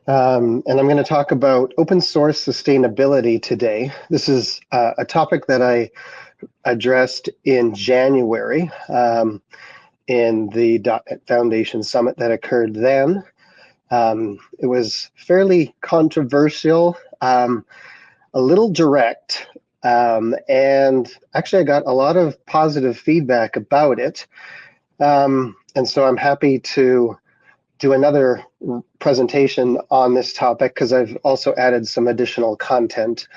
And I'm going to talk about open source sustainability today. This is a topic that I addressed in January in the .NET Foundation Summit that occurred then. It was fairly controversial, a little direct, and actually I got a lot of positive feedback about it. And so I'm happy to do another presentation on this topic because I've also added some additional content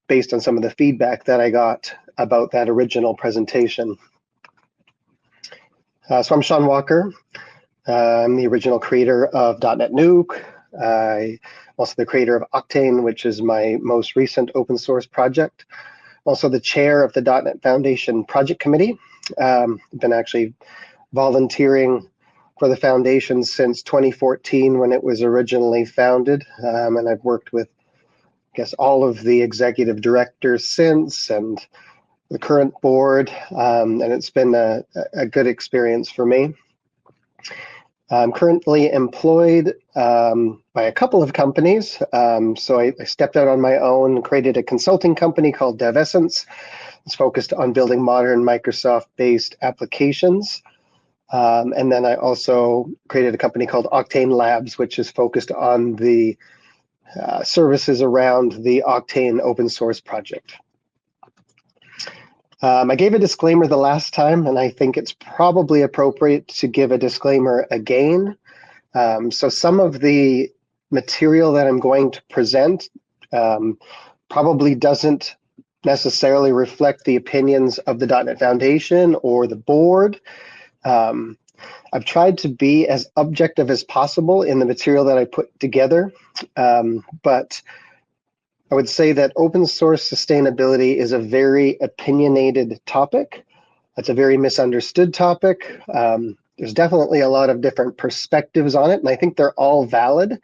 based on some of the feedback that I got about that original presentation. So I'm Shaun Walker. I'm the original creator of .NET Nuke. I'm also the creator of Octane, which is my most recent open source project. Also the chair of the .NET Foundation Project Committee. I've been actually volunteering for the foundation since 2014 when it was originally founded, and I've worked with, I guess, all of the executive directors since and the current board, and it's been a good experience for me. I'm currently employed by a couple of companies, so I stepped out on my own and created a consulting company called DevEssence. It's focused on building modern Microsoft-based applications. And then I also created a company called Octane Labs, which is focused on the services around the Octane open source project. I gave a disclaimer the last time, and I think it's probably appropriate to give a disclaimer again. So some of the material that I'm going to present probably doesn't necessarily reflect the opinions of the .NET Foundation or the board. I've tried to be as objective as possible in the material that I put together, but I would say that open source sustainability is a very opinionated topic. It's a very misunderstood topic. There's definitely a lot of different perspectives on it, and I think they're all valid.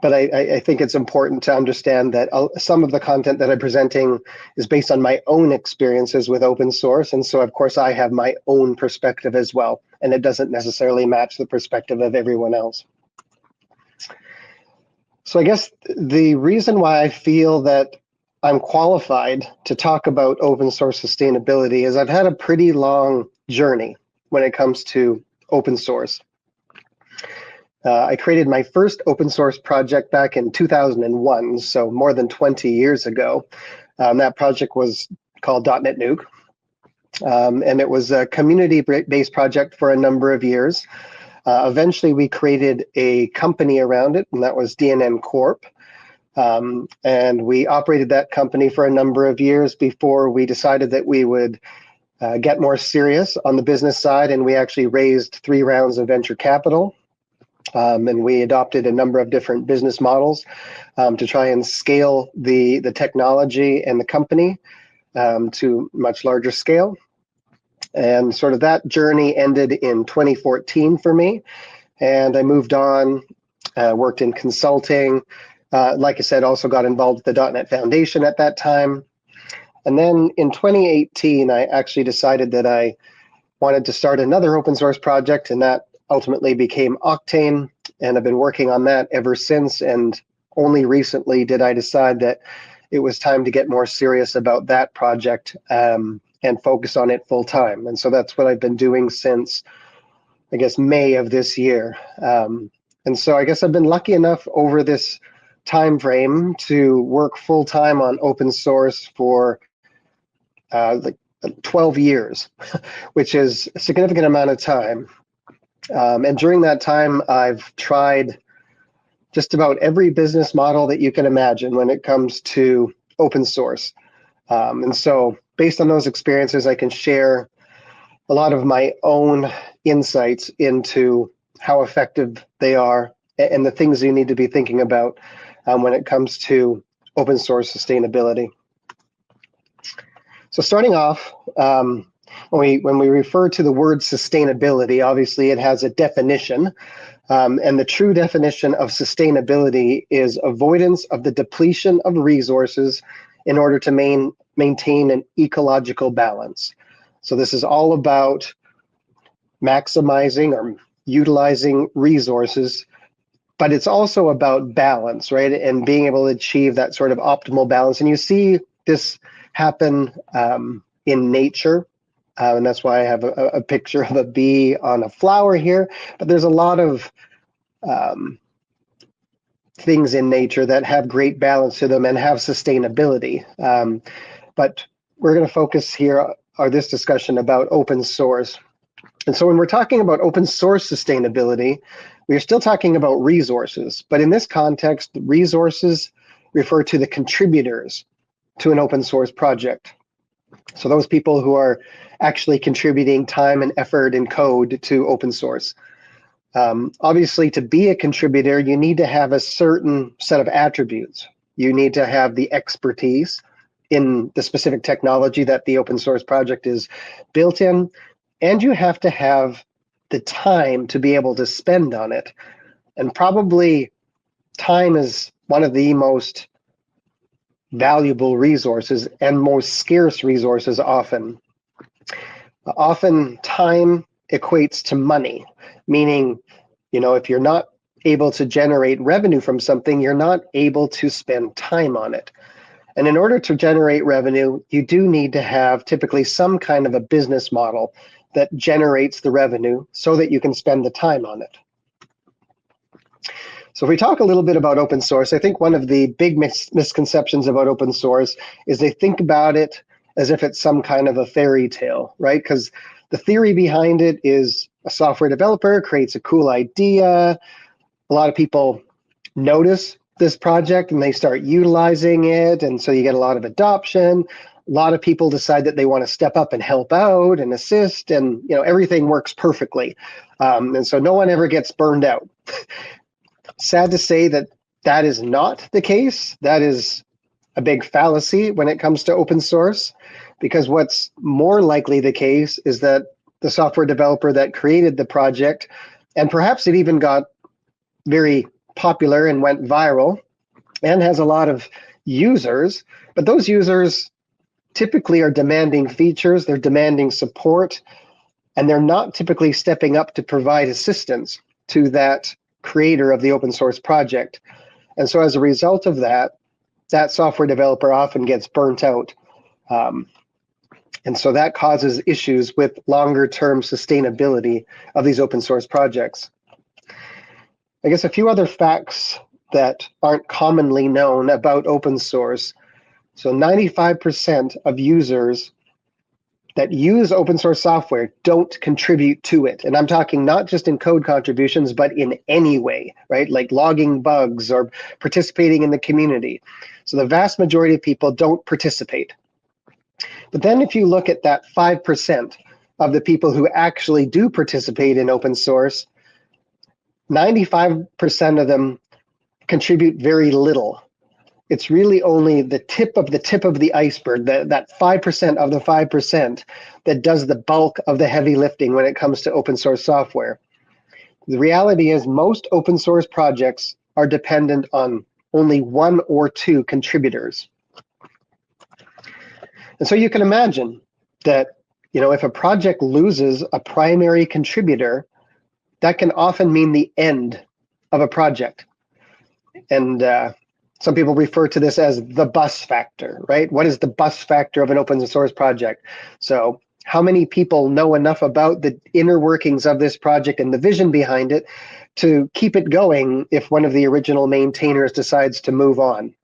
But I think it's important to understand that some of the content that I'm presenting is based on my own experiences with open source. And so, of course, I have my own perspective as well, and it doesn't necessarily match the perspective of everyone else. So I guess the reason why I feel that I'm qualified to talk about open source sustainability is I've had a pretty long journey when it comes to open source. I created my first open source project back in 2001, so more than 20 years ago. That project was called .NET Nuke, and it was a community-based project for a number of years. Eventually, we created a company around it, and that was DNN Corp. And we operated that company for a number of years before we decided that we would get more serious on the business side, and we actually raised 3 rounds of venture capital. And we adopted a number of different business models to try and scale the technology and the company to much larger scale. And sort of that journey ended in 2014 for me. And I moved on, worked in consulting. Like I said, also got involved with the .NET Foundation at that time. And then in 2018, I actually decided that I wanted to start another open source project, and that ultimately became Octane, and I've been working on that ever since. And only recently did I decide that it was time to get more serious about that project and focus on it full time. And so that's what I've been doing since, I guess, May of this year. And so I guess I've been lucky enough over this time frame to work full time on open source for like 12 years, which is a significant amount of time. And during that time, I've tried just about every business model that you can imagine when it comes to open source. And so based on those experiences, I can share a lot of my own insights into how effective they are and the things you need to be thinking about when it comes to open source sustainability. So starting off, when we refer to the word sustainability, obviously it has a definition, and the true definition of sustainability is avoidance of the depletion of resources in order to maintain an ecological balance. So this is all about maximizing or utilizing resources but it's also about balance, right? And being able to achieve that sort of optimal balance. And you see this happen in nature. And that's why I have a picture of a bee on a flower here. But there's a lot of things in nature that have great balance to them and have sustainability. But we're going to focus here or this discussion about open source. And so when we're talking about open source sustainability, we are still talking about resources. But in this context, resources refer to the contributors to an open source project. So those people who are actually contributing time and effort and code to open source. Obviously, to be a contributor, you need to have a certain set of attributes. You need to have the expertise in the specific technology that the open source project is built in, and you have to have the time to be able to spend on it. And probably time is one of the most valuable resources and most scarce resources often. Often time equates to money, meaning, if you're not able to generate revenue from something, you're not able to spend time on it. And in order to generate revenue, you do need to have typically some kind of a business model that generates the revenue so that you can spend the time on it. So if we talk a little bit about open source, I think one of the big misconceptions about open source is they think about it as if it's some kind of a fairy tale, right? Because the theory behind it is a software developer creates a cool idea. A lot of people notice this project and they start utilizing it. And so you get a lot of adoption. A lot of people decide that they want to step up and help out and assist, and everything works perfectly. And so no one ever gets burned out. Sad to say that is not the case. That is a big fallacy when it comes to open source, because what's more likely the case is that the software developer that created the project, and perhaps it even got very popular and went viral and has a lot of users, but those users typically are demanding features, they're demanding support, and they're not typically stepping up to provide assistance to that creator of the open source project. And so as a result of that software developer often gets burnt out. And so that causes issues with longer term sustainability of these open source projects. I guess a few other facts that aren't commonly known about open source. So 95% of users that use open source software don't contribute to it. And I'm talking not just in code contributions, but in any way, right? Like logging bugs or participating in the community. So the vast majority of people don't participate. But then if you look at that 5% of the people who actually do participate in open source, 95% of them contribute very little. It's really only the tip of the iceberg, that 5% of the 5% that does the bulk of the heavy lifting when it comes to open source software. The reality is most open source projects are dependent on only one or two contributors. And so you can imagine that, if a project loses a primary contributor, that can often mean the end of a project. And some people refer to this as the bus factor, right? What is the bus factor of an open source project? So how many people know enough about the inner workings of this project and the vision behind it to keep it going if one of the original maintainers decides to move on?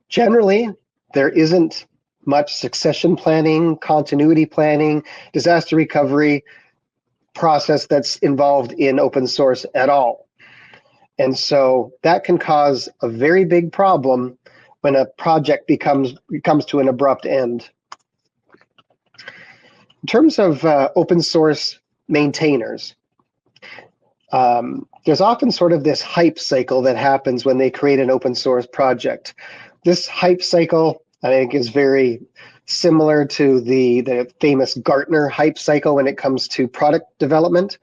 Generally, there isn't much succession planning, continuity planning, disaster recovery process that's involved in open source at all. And so that can cause a very big problem when a project comes to an abrupt end. In terms of open source maintainers, there's often sort of this hype cycle that happens when they create an open source project. This hype cycle, I think, is very similar to the famous Gartner hype cycle when it comes to product development.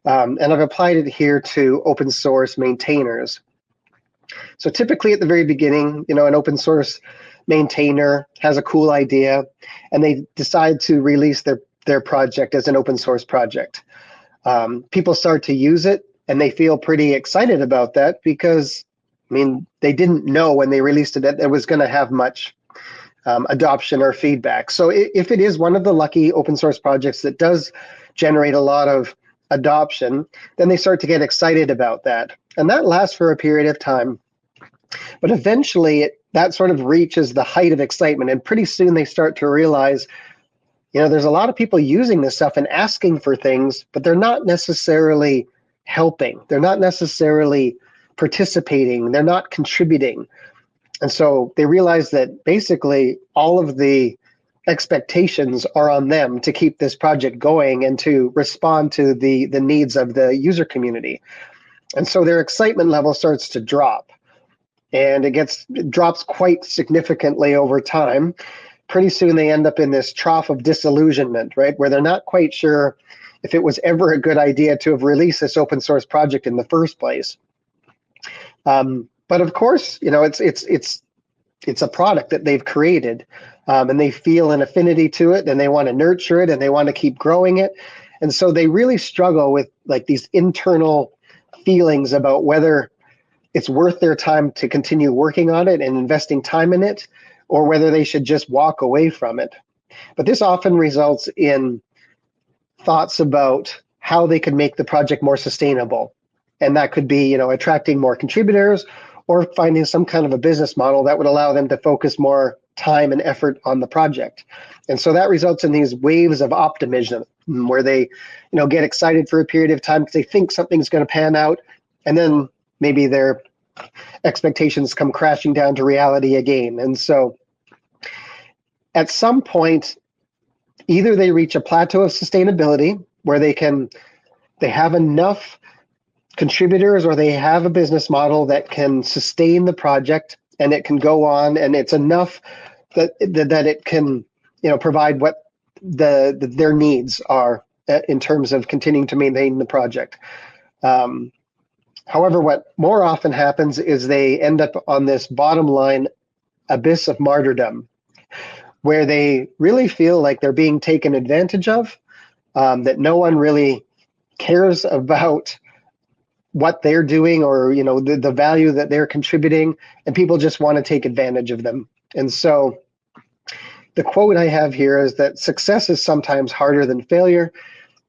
And I've applied it here to open source maintainers. So typically at the very beginning, an open source maintainer has a cool idea and they decide to release their project as an open source project. People start to use it And they feel pretty excited about that because, I mean, they didn't know when they released it that it was going to have much adoption or feedback. So if it is one of the lucky open source projects that does generate a lot of adoption, then they start to get excited about that. And that lasts for a period of time. But eventually that sort of reaches the height of excitement. And pretty soon they start to realize, there's a lot of people using this stuff and asking for things, but they're not necessarily helping. They're not necessarily participating. They're not contributing. And so they realize that basically all of the expectations are on them to keep this project going and to respond to the needs of the user community. And so their excitement level starts to drop. And it drops quite significantly over time. Pretty soon they end up in this trough of disillusionment, right? Where they're not quite sure if it was ever a good idea to have released this open source project in the first place. But of course, it's a product that they've created, and they feel an affinity to it, and they want to nurture it, and they want to keep growing it. And so they really struggle with like these internal feelings about whether it's worth their time to continue working on it and investing time in it, or whether they should just walk away from it. But this often results in thoughts about how they could make the project more sustainable. And that could be, attracting more contributors or finding some kind of a business model that would allow them to focus more time and effort on the project. And so that results in these waves of optimism where they, get excited for a period of time because they think something's going to pan out, and then maybe their expectations come crashing down to reality again. And so at some point, either they reach a plateau of sustainability where they have enough contributors, or they have a business model that can sustain the project and it can go on, and it's enough that it can, provide what their needs are in terms of continuing to maintain the project. However, what more often happens is they end up on this bottom line abyss of martyrdom, where they really feel like they're being taken advantage of, that no one really cares about what they're doing or the value that they're contributing, and people just want to take advantage of them. And so the quote I have here is that success is sometimes harder than failure.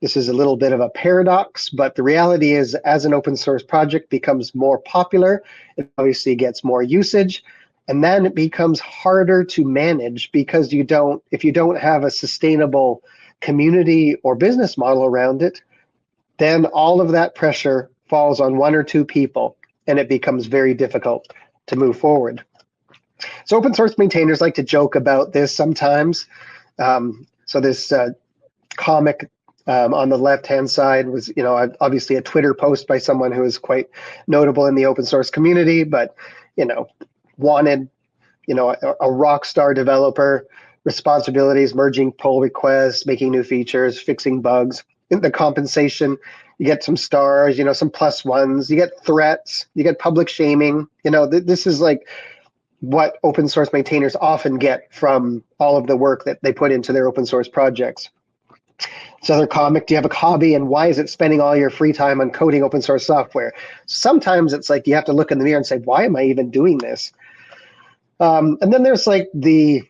This is a little bit of a paradox, but the reality is, as an open source project becomes more popular, it obviously gets more usage, and then it becomes harder to manage because if you don't have a sustainable community or business model around it, then all of that pressure falls on one or two people, and it becomes very difficult to move forward. So open source maintainers like to joke about this sometimes. So this comic on the left-hand side was, obviously a Twitter post by someone who is quite notable in the open source community, but, wanted, a rock star developer, responsibilities, merging pull requests, making new features, fixing bugs. In the compensation, you get some stars, some plus ones, you get threats, you get public shaming. This is like what open source maintainers often get from all of the work that they put into their open source projects. This other comic, do you have a hobby, and why is it spending all your free time on coding open source software? Sometimes it's like you have to look in the mirror and say, why am I even doing this? And then there's like the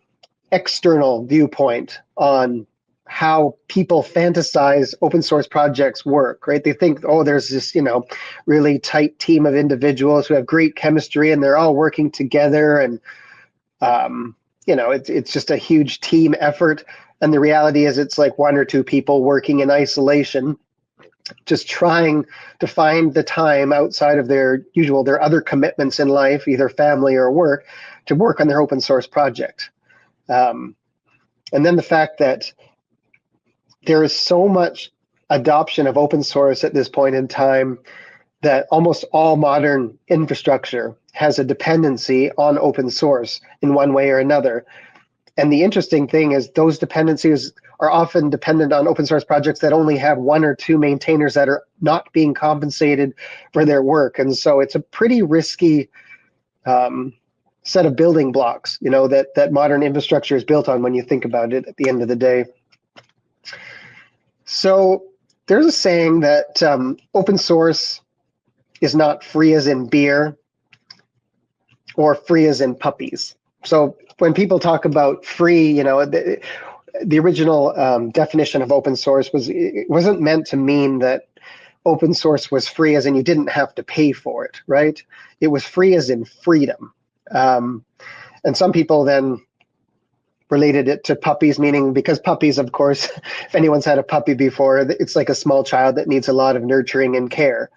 external viewpoint on how people fantasize open source projects work, right? They think, there's this, really tight team of individuals who have great chemistry and they're all working together, and, it's just a huge team effort. And the reality is it's like one or two people working in isolation, just trying to find the time outside of their other commitments in life, either family or work, to work on their open source project. And then the fact that there is so much adoption of open source at this point in time that almost all modern infrastructure has a dependency on open source in one way or another. And the interesting thing is those dependencies are often dependent on open source projects that only have one or two maintainers that are not being compensated for their work. And so it's a pretty risky set of building blocks, that modern infrastructure is built on when you think about it at the end of the day. So there's a saying that open source is not free as in beer or free as in puppies. So when people talk about free, the original definition of open source wasn't meant to mean that open source was free as in you didn't have to pay for it, right? It was free as in freedom. And some people then related it to puppies, meaning because puppies, of course, if anyone's had a puppy before, it's like a small child that needs a lot of nurturing and care.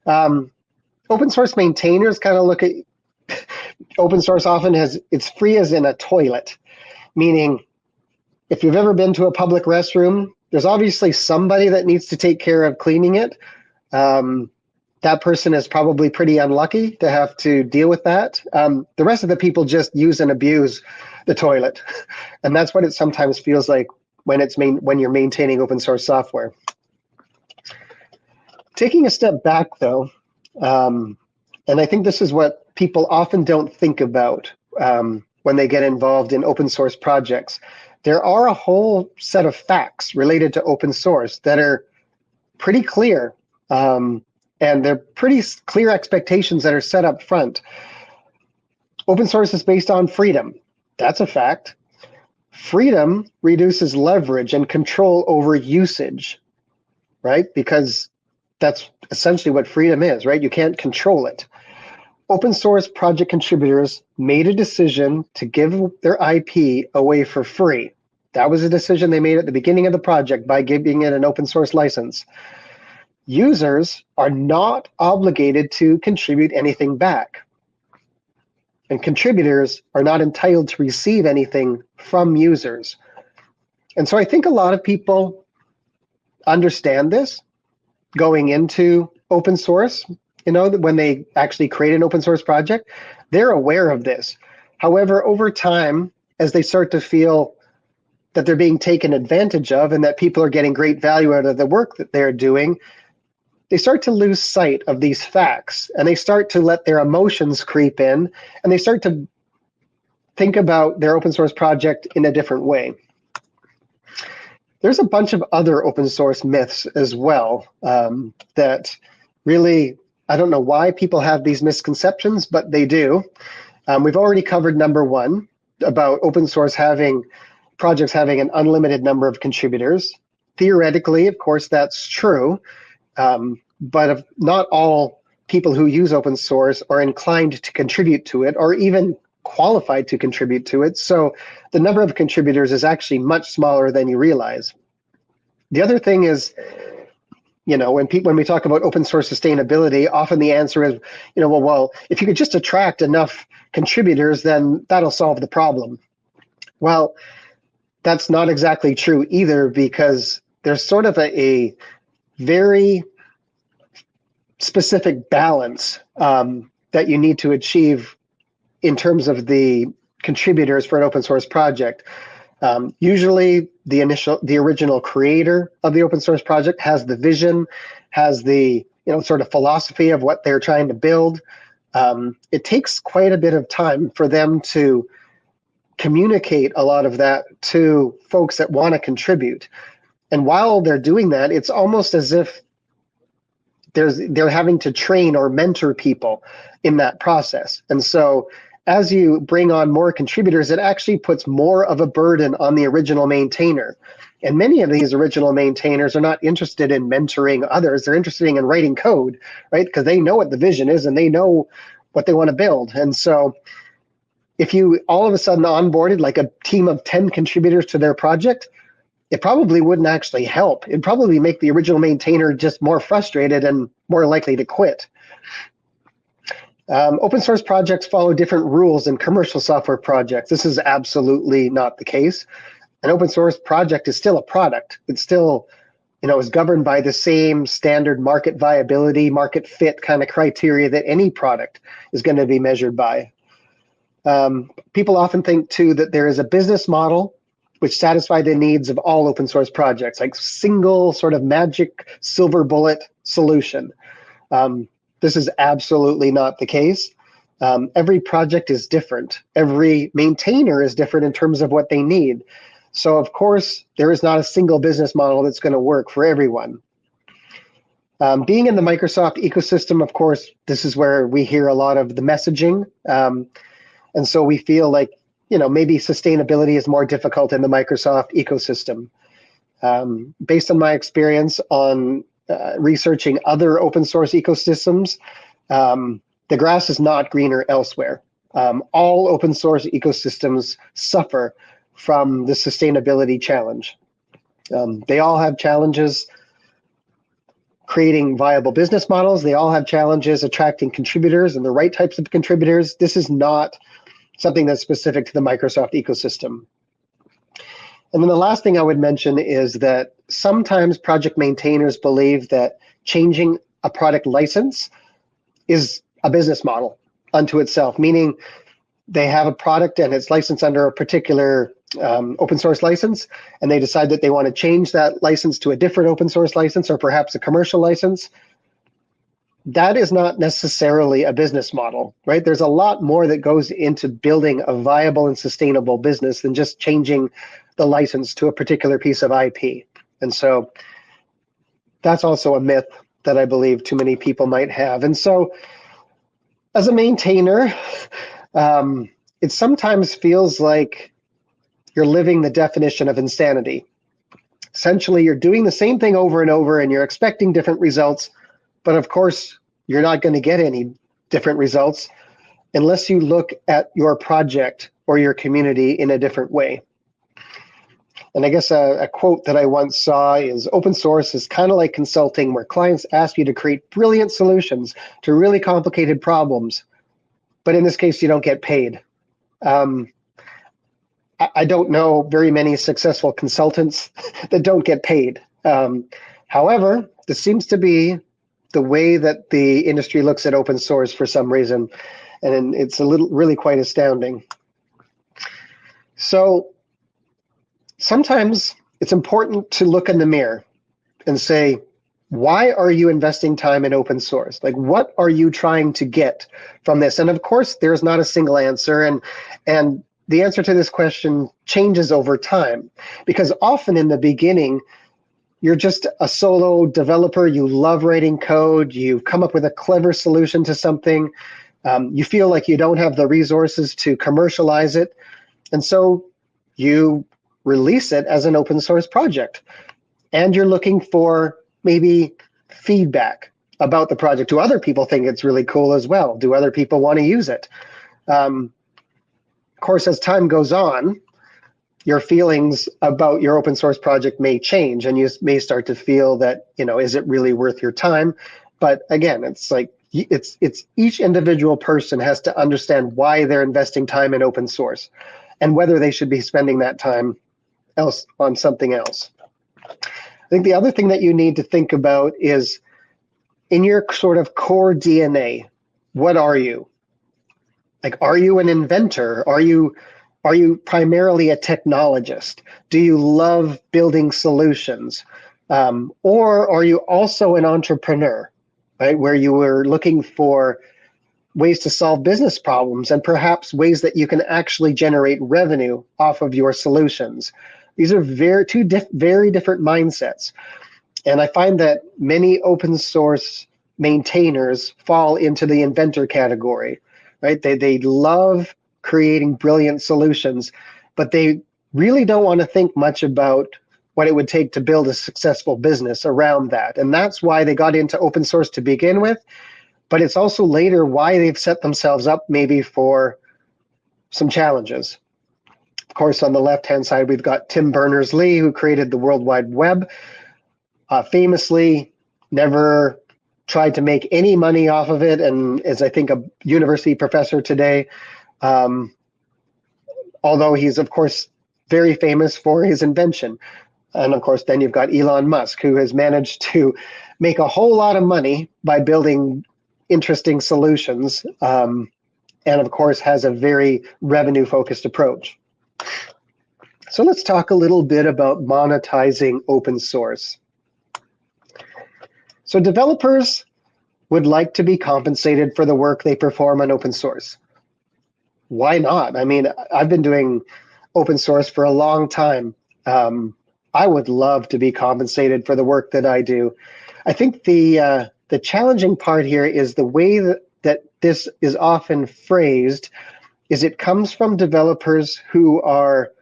Open source maintainers kind of look at open source often as it's free as in a toilet, meaning if you've ever been to a public restroom, there's obviously somebody that needs to take care of cleaning it. That person is probably pretty unlucky to have to deal with that. The rest of the people just use and abuse the toilet. And that's what it sometimes feels like when you're maintaining open source software. Taking a step back though, and I think this is what people often don't think about when they get involved in open source projects. There are a whole set of facts related to open source that are pretty clear, and they're pretty clear expectations that are set up front. Open source is based on freedom. That's a fact. Freedom reduces leverage and control over usage, right? Because that's essentially what freedom is, right? You can't control it. Open source project contributors made a decision to give their IP away for free. That was a decision they made at the beginning of the project by giving it an open source license. Users are not obligated to contribute anything back. And contributors are not entitled to receive anything from users. And so I think a lot of people understand this going into open source. When they actually create an open source project, they're aware of this. However, over time, as they start to feel that they're being taken advantage of and that people are getting great value out of the work that they're doing, they start to lose sight of these facts, and they start to let their emotions creep in, and they start to think about their open source project in a different way. There's a bunch of other open source myths as well that really, I don't know why people have these misconceptions, but they do. We've already covered number one about open source projects having an unlimited number of contributors. Theoretically, of course, that's true. But not all people who use open source are inclined to contribute to it or even qualified to contribute to it. So the number of contributors is actually much smaller than you realize. The other thing is, when we talk about open source sustainability, often the answer is, well, if you could just attract enough contributors, then that'll solve the problem. Well, that's not exactly true either, because there's sort of a very specific balance that you need to achieve in terms of the contributors for an open source project. Usually the original creator of the open source project has the vision, has the sort of philosophy of what they're trying to build. It takes quite a bit of time for them to communicate a lot of that to folks that want to contribute. And while they're doing that, it's almost as if they're having to train or mentor people in that process. And so as you bring on more contributors, it actually puts more of a burden on the original maintainer. And many of these original maintainers are not interested in mentoring others. They're interested in writing code, right? Because they know what the vision is and they know what they want to build. And so if you all of a sudden onboarded like a team of 10 contributors to their project, it probably wouldn't actually help. It'd probably make the original maintainer just more frustrated and more likely to quit. Open source projects follow different rules than commercial software projects. This is absolutely not the case. An open source project is still a product. It's still, is governed by the same standard market viability, market fit kind of criteria that any product is going to be measured by. People often think too that there is a business model which satisfy the needs of all open source projects, like single sort of magic silver bullet solution. This is absolutely not the case. Every project is different. Every maintainer is different in terms of what they need. So of course, there is not a single business model that's going to work for everyone. Being in the Microsoft ecosystem, of course, this is where we hear a lot of the messaging. And so we feel like, maybe sustainability is more difficult in the Microsoft ecosystem. Based on my experience on researching other open source ecosystems, the grass is not greener elsewhere. All open source ecosystems suffer from the sustainability challenge. They all have challenges creating viable business models. They all have challenges attracting contributors and the right types of contributors. This is not something that's specific to the Microsoft ecosystem. And then the last thing I would mention is that sometimes project maintainers believe that changing a product license is a business model unto itself, meaning they have a product and it's licensed under a particular open source license, and they decide that they want to change that license to a different open source license or perhaps a commercial license. That is not necessarily a business model, right? There's a lot more that goes into building a viable and sustainable business than just changing the license to a particular piece of IP. And so that's also a myth that I believe too many people might have. And so as a maintainer, it sometimes feels like you're living the definition of insanity. Essentially, you're doing the same thing over and over and you're expecting different results, but of course, you're not going to get any different results unless you look at your project or your community in a different way. And I guess a quote that I once saw is, open source is kind of like consulting, where clients ask you to create brilliant solutions to really complicated problems, but in this case, you don't get paid. I don't know very many successful consultants that don't get paid. However, this seems to be the way that the industry looks at open source for some reason, and it's really quite astounding. So sometimes it's important to look in the mirror and say, why are you investing time in open source? Like, what are you trying to get from this? And of course, there's not a single answer, and the answer to this question changes over time, because often in the beginning, you're just a solo developer. You love writing code. You've come up with a clever solution to something. You feel like you don't have the resources to commercialize it. And so you release it as an open source project. And you're looking for maybe feedback about the project. Do other people think it's really cool as well? Do other people want to use it? Of course, as time goes on, your feelings about your open source project may change, and you may start to feel that, is it really worth your time? But again, it's like it's each individual person has to understand why they're investing time in open source and whether they should be spending that time else on something else. I think the other thing that you need to think about is, in your sort of core DNA, what are you? Like, are you an inventor? Are you primarily a technologist? Do you love building solutions? Or are you also an entrepreneur, right? Where you were looking for ways to solve business problems and perhaps ways that you can actually generate revenue off of your solutions. These are two very different mindsets. And I find that many open source maintainers fall into the inventor category, right? They love creating brilliant solutions, but they really don't want to think much about what it would take to build a successful business around that. And that's why they got into open source to begin with, but it's also later why they've set themselves up maybe for some challenges. Of course, on the left-hand side, we've got Tim Berners-Lee, who created the World Wide Web, famously never tried to make any money off of it, and is, I think, a university professor today. Although he's, of course, very famous for his invention. And of course, then you've got Elon Musk, who has managed to make a whole lot of money by building interesting solutions, and of course has a very revenue-focused approach. So let's talk a little bit about monetizing open source. So developers would like to be compensated for the work they perform on open source. Why not? I mean, I've been doing open source for a long time. I would love to be compensated for the work that I do. I think the challenging part here is the way that this is often phrased is it comes from developers who are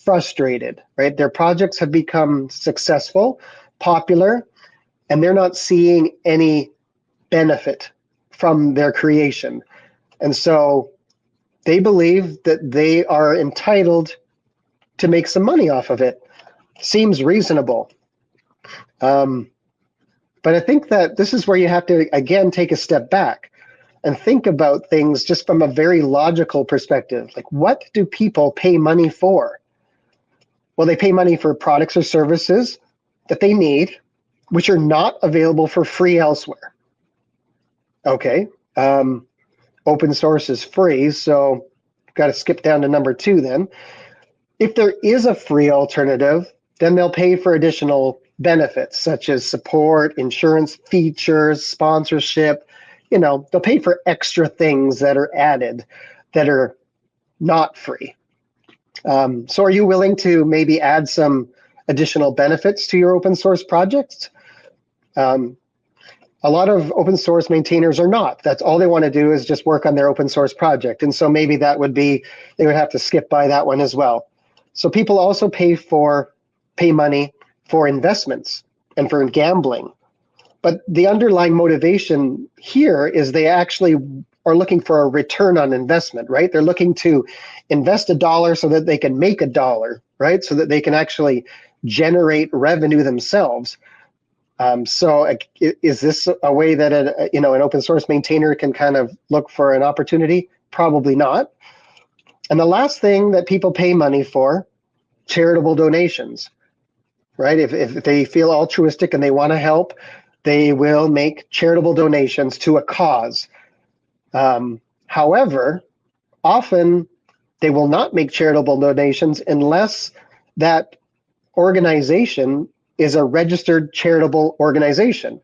frustrated, right? Their projects have become successful, popular, and they're not seeing any benefit from their creation. And so they believe that they are entitled to make some money off of it. Seems reasonable. But I think that this is where you have to, again, take a step back and think about things just from a very logical perspective. Like, what do people pay money for? Well, they pay money for products or services that they need, which are not available for free elsewhere. Okay. Open source is free, so got to skip down to number 2 then. If there is a free alternative, then they'll pay for additional benefits such as support, insurance features, sponsorship. They'll pay for extra things that are added that are not free. So are you willing to maybe add some additional benefits to your open source projects? A lot of open source maintainers are not. That's all they want to do is just work on their open source project. And so maybe that would be, they would have to skip by that one as well. So people also pay money for investments and for gambling. But the underlying motivation here is they actually are looking for a return on investment, right? They're looking to invest $1 so that they can make $1, right? So that they can actually generate revenue themselves. So is this a way that an open source maintainer can kind of look for an opportunity? Probably not. And the last thing that people pay money for, charitable donations, right? If they feel altruistic and they want to help, they will make charitable donations to a cause. However, often they will not make charitable donations unless that organization is a registered charitable organization.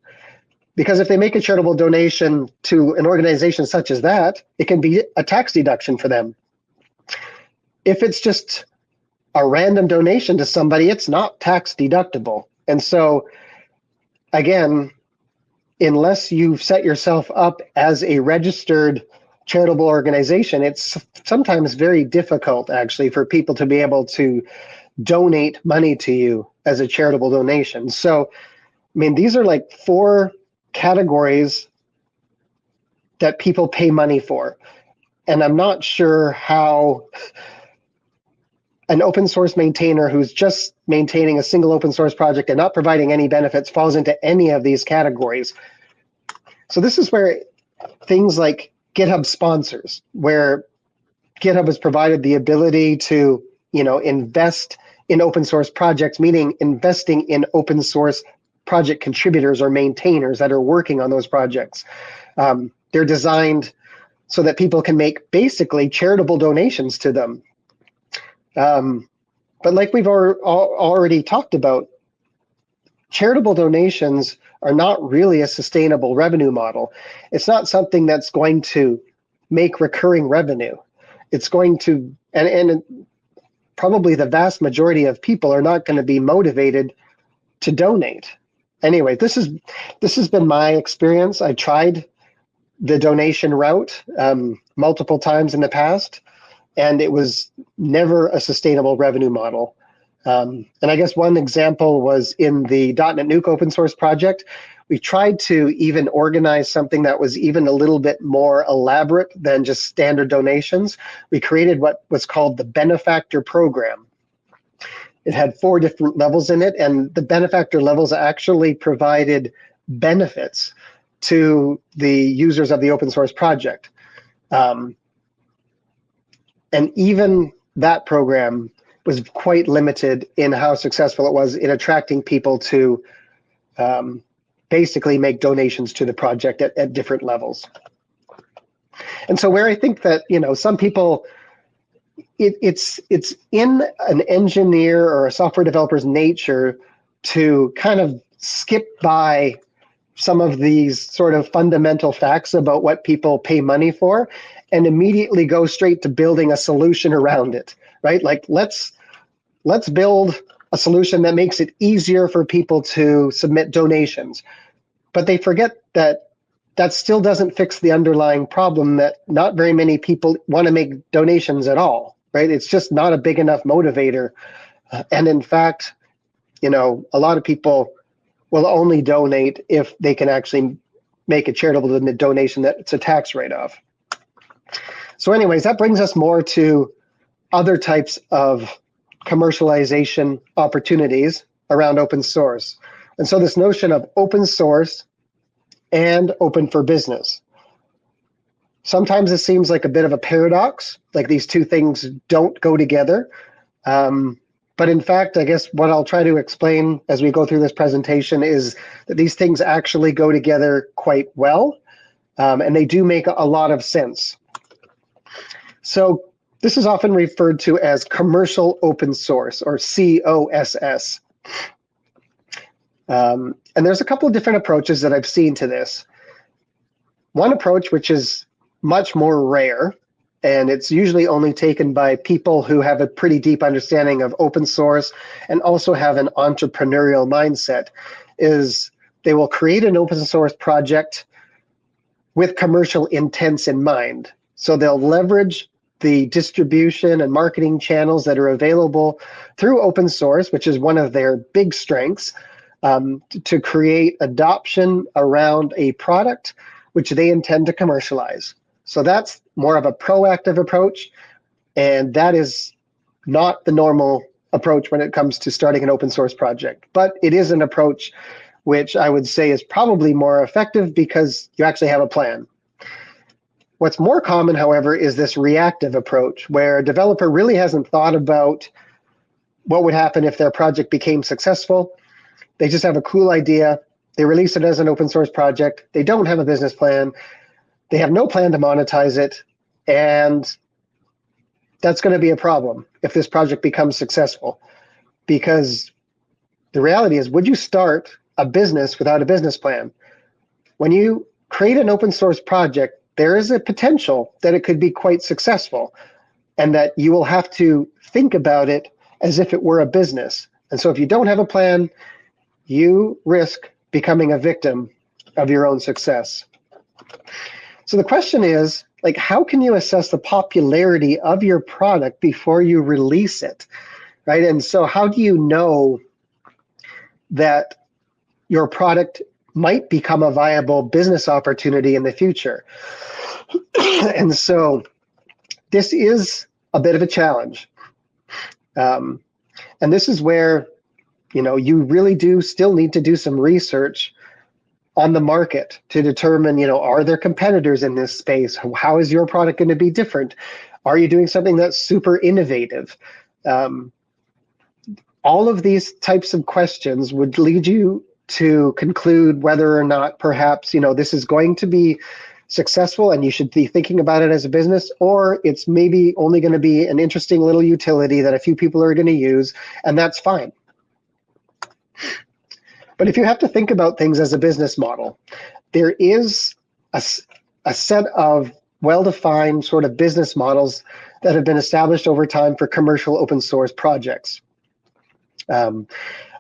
Because if they make a charitable donation to an organization such as that, it can be a tax deduction for them. If it's just a random donation to somebody, it's not tax deductible. And so, again, unless you've set yourself up as a registered charitable organization, it's sometimes very difficult, actually, for people to be able to donate money to you as a charitable donation. So, I mean, these are like 4 categories that people pay money for. And I'm not sure how an open source maintainer who's just maintaining a single open source project and not providing any benefits falls into any of these categories. So this is where things like GitHub sponsors, where GitHub has provided the ability to, invest in open source projects, meaning investing in open source project contributors or maintainers that are working on those projects. They're designed so that people can make basically charitable donations to them. But like we've already talked about, charitable donations are not really a sustainable revenue model. It's not something that's going to make recurring revenue. It's going to, and probably the vast majority of people are not going to be motivated to donate. Anyway, this has been my experience. I tried the donation route multiple times in the past, and it was never a sustainable revenue model. And I guess one example was in the .NET Nuke open source project. We tried to even organize something that was even a little bit more elaborate than just standard donations. We created what was called the benefactor program. It had 4 different levels in it, and the benefactor levels actually provided benefits to the users of the open source project. And even that program was quite limited in how successful it was in attracting people to basically make donations to the project at different levels. And so where I think that, some people, it's in an engineer or a software developer's nature to kind of skip by some of these sort of fundamental facts about what people pay money for and immediately go straight to building a solution around it, right? Like, let's build a solution that makes it easier for people to submit donations. but they forget that that still doesn't fix the underlying problem that not very many people want to make donations at all, right? It's just not a big enough motivator. And in fact, a lot of people will only donate if they can actually make a charitable donation that's a tax write-off. So anyways, that brings us more to other types of commercialization opportunities around open source. And so this notion of open source and open for business. Sometimes it seems like a bit of a paradox, like these two things don't go together. But in fact, I guess what I'll try to explain as we go through this presentation is that these things actually go together quite well, and they do make a lot of sense. So this is often referred to as commercial open source, or COSS. And there's a couple of different approaches that I've seen to this. One approach, which is much more rare, and it's usually only taken by people who have a pretty deep understanding of open source and also have an entrepreneurial mindset, is they will create an open source project with commercial intents in mind. So they'll leverage the distribution and marketing channels that are available through open source, which is one of their big strengths, to create adoption around a product which they intend to commercialize. So that's more of a proactive approach, and that is not the normal approach when it comes to starting an open source project. But it is an approach which I would say is probably more effective because you actually have a plan. What's more common, however, is this reactive approach, where a developer really hasn't thought about what would happen if their project became successful. They just have a cool idea. They release it as an open source project. They don't have a business plan. They have no plan to monetize it. And that's going to be a problem if this project becomes successful. Because the reality is, would you start a business without a business plan? When you create an open source project, there is a potential that it could be quite successful and that you will have to think about it as if it were a business. And so if you don't have a plan, you risk becoming a victim of your own success. So the question is, like, how can you assess the popularity of your product before you release it, right? And so how do you know that your product might become a viable business opportunity in the future? And so this is a bit of a challenge. And this is where you really do still need to do some research on the market to determine, are there competitors in this space? How is your product going to be different? Are you doing something that's super innovative? All of these types of questions would lead you to conclude whether or not perhaps, this is going to be successful and you should be thinking about it as a business, or it's maybe only going to be an interesting little utility that a few people are going to use, and that's fine. But if you have to think about things as a business model, there is a set of well-defined sort of business models that have been established over time for commercial open source projects.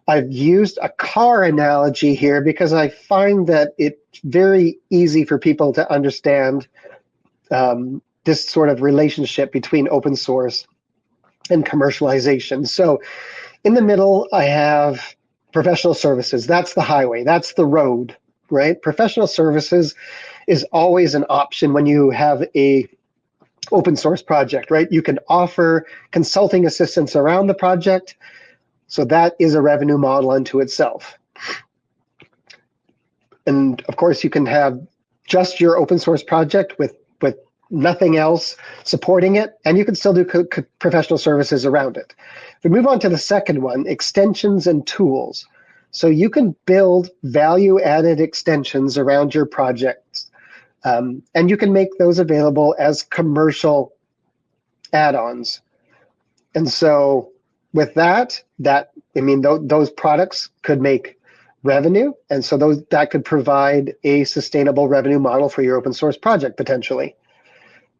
I've used a car analogy here because I find that it's very easy for people to understand this sort of relationship between open source and commercialization. So in the middle, I have professional services. That's the highway. That's the road, right? Professional services is always an option when you have a open source project, right? You can offer consulting assistance around the project. So that is a revenue model unto itself. And of course, you can have just your open source project with nothing else supporting it, and you can still do professional services around it. If we move on to the second one, extensions and tools. So you can build value-added extensions around your projects, and you can make those available as commercial add-ons. And so with that those products could make revenue, and so that could provide a sustainable revenue model for your open source project potentially.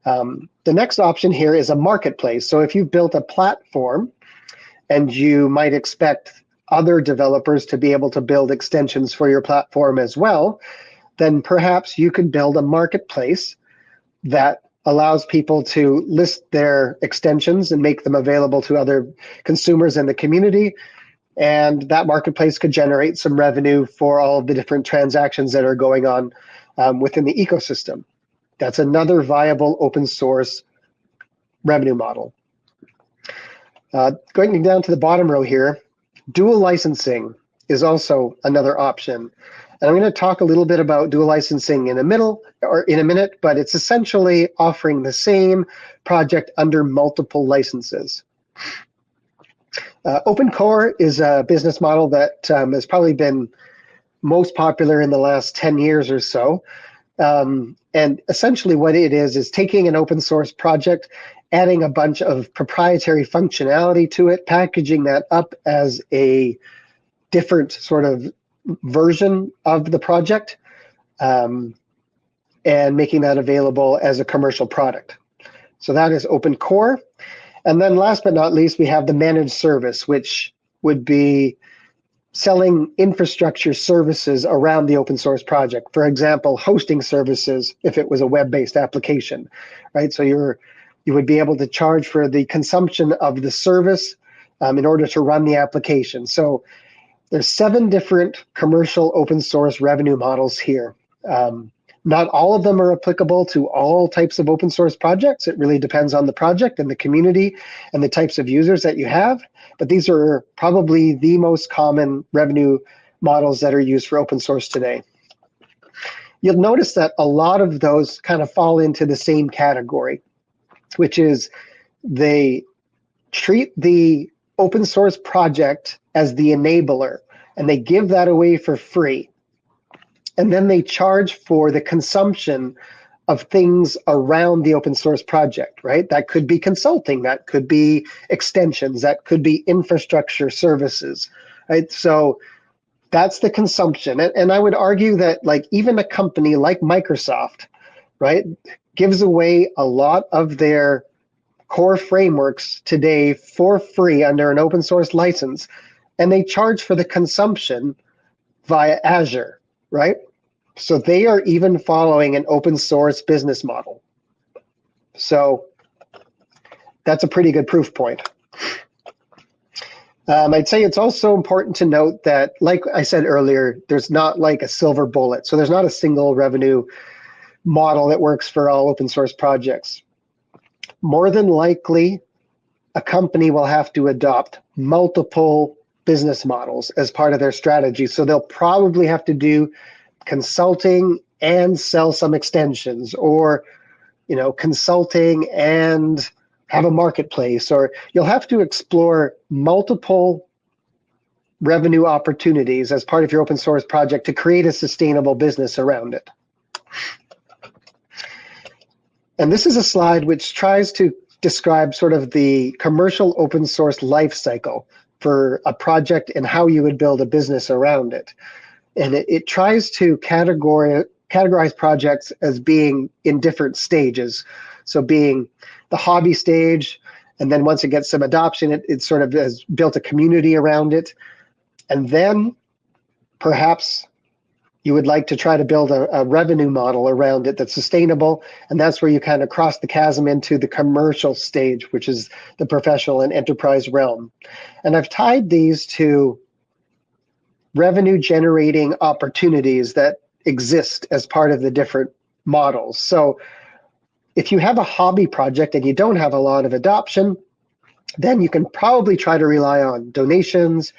The next option here is a marketplace. So if you've built a platform and you might expect other developers to be able to build extensions for your platform as well, then perhaps you could build a marketplace that allows people to list their extensions and make them available to other consumers in the community. And that marketplace could generate some revenue for all of the different transactions that are going on within the ecosystem. That's another viable open source revenue model. Going down to the bottom row here, dual licensing is also another option. And I'm going to talk a little bit about dual licensing in a minute, but it's essentially offering the same project under multiple licenses. Open core is a business model that has probably been most popular in the last 10 years or so. And essentially what it is taking an open source project, adding a bunch of proprietary functionality to it, packaging that up as a different sort of version of the project, and making that available as a commercial product. So that is open core. And then last but not least, we have the managed service, which would be selling infrastructure services around the open source project. For example, hosting services if it was a web-based application, right? So you would be able to charge for the consumption of the service in order to run the application. So there's 7 different commercial open source revenue models here. Not all of them are applicable to all types of open source projects. It really depends on the project and the community and the types of users that you have. But these are probably the most common revenue models that are used for open source today. You'll notice that a lot of those kind of fall into the same category, which is they treat the open source project as the enabler, and they give that away for free. And then they charge for the consumption of things around the open source project, right? That could be consulting, that could be extensions, that could be infrastructure services, right? So that's the consumption. And I would argue that like even a company like Microsoft, right, gives away a lot of their core frameworks today for free under an open source license, and they charge for the consumption via Azure, right? So they are even following an open source business model. So that's a pretty good proof point. I'd say it's also important to note that, like I said earlier, there's not like a silver bullet. So there's not a single revenue model that works for all open source projects. More than likely, a company will have to adopt multiple business models as part of their strategy. So they'll probably have to do consulting and sell some extensions, or consulting and have a marketplace, or you'll have to explore multiple revenue opportunities as part of your open source project to create a sustainable business around it. And this is a slide which tries to describe sort of the commercial open source life cycle for a project and how you would build a business around it. And it tries to categorize projects as being in different stages. So being the hobby stage, and then once it gets some adoption, it sort of has built a community around it. And then perhaps you would like to try to build a revenue model around it that's sustainable. And that's where you kind of cross the chasm into the commercial stage, which is the professional and enterprise realm. And I've tied these to revenue generating opportunities that exist as part of the different models. So if you have a hobby project and you don't have a lot of adoption, then you can probably try to rely on donations,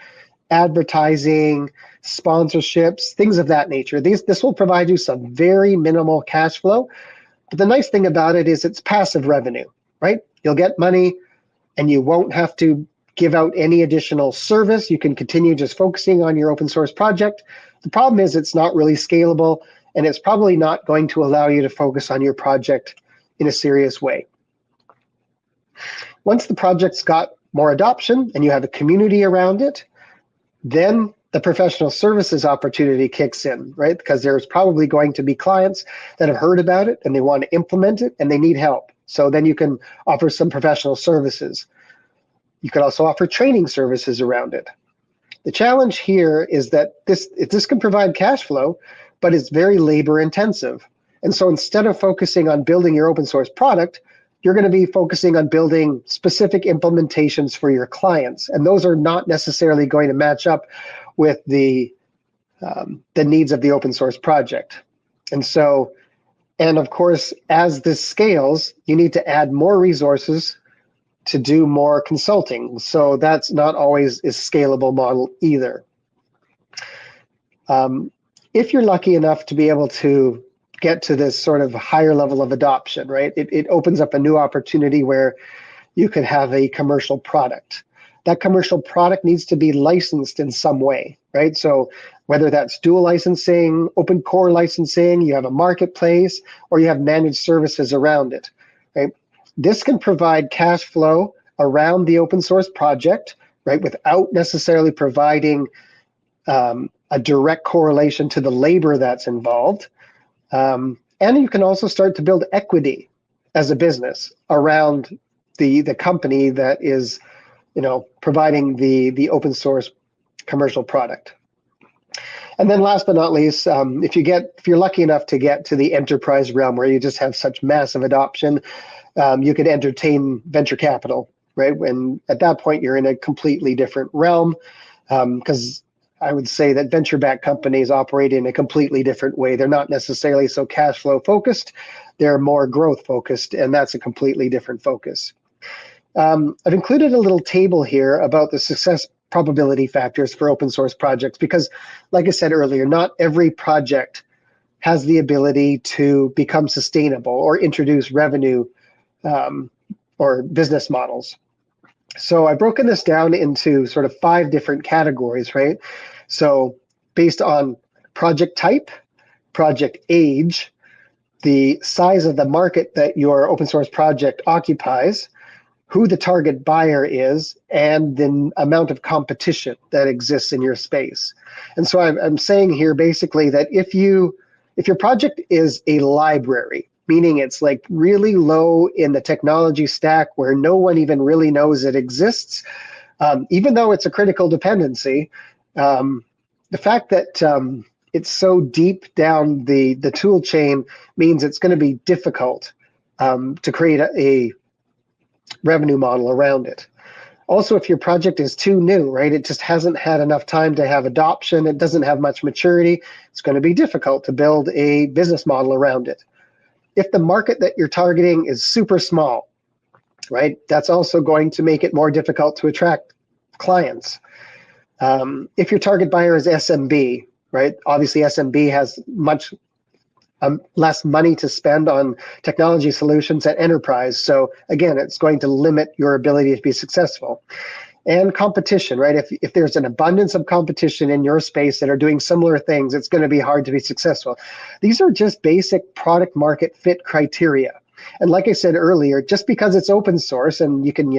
advertising, sponsorships, things of that nature. This will provide you some very minimal cash flow. But the nice thing about it is it's passive revenue, right? You'll get money and you won't have to give out any additional service. You can continue just focusing on your open source project. The problem is it's not really scalable, and it's probably not going to allow you to focus on your project in a serious way. Once the project's got more adoption and you have a community around it, then the professional services opportunity kicks in, right? Because there's probably going to be clients that have heard about it and they want to implement it and they need help. So then you can offer some professional services. You could also offer training services around it. The challenge here is that this can provide cash flow, but it's very labor intensive. And so instead of focusing on building your open source product, you're going to be focusing on building specific implementations for your clients. And those are not necessarily going to match up with the needs of the open source project. And of course, as this scales, you need to add more resources to do more consulting. So that's not always a scalable model either. If you're lucky enough to be able to get to this sort of higher level of adoption, right? It opens up a new opportunity where you could have a commercial product. That commercial product needs to be licensed in some way, right? So whether that's dual licensing, open core licensing, you have a marketplace, or you have managed services around it, right? This can provide cash flow around the open source project, right? Without necessarily providing a direct correlation to the labor that's involved. And you can also start to build equity as a business around the company that is, providing the open source commercial product. And then last but not least, if you're lucky enough to get to the enterprise realm where you just have such massive adoption, you could entertain venture capital, right? And at that point, you're in a completely different realm, because I would say that venture-backed companies operate in a completely different way. They're not necessarily so cash flow focused, they're more growth focused, and that's a completely different focus. I've included a little table here about the success probability factors for open source projects, because like I said earlier, not every project has the ability to become sustainable or introduce revenue or business models. So I've broken this down into sort of 5 different categories, right? So based on project type, project age, the size of the market that your open source project occupies, who the target buyer is, and the amount of competition that exists in your space. And so I'm saying here basically that if your project is a library, meaning it's like really low in the technology stack where no one even really knows it exists, even though it's a critical dependency, the fact that it's so deep down the tool chain means it's going to be difficult to create a revenue model around it. Also, if your project is too new, right, it just hasn't had enough time to have adoption, it doesn't have much maturity, it's going to be difficult to build a business model around it. If the market that you're targeting is super small, right, that's also going to make it more difficult to attract clients. If your target buyer is SMB, right, obviously SMB has much less money to spend on technology solutions at enterprise. So again, it's going to limit your ability to be successful. And competition, right? If there's an abundance of competition in your space that are doing similar things, it's going to be hard to be successful. These are just basic product market fit criteria. And like I said earlier, just because it's open source and you can,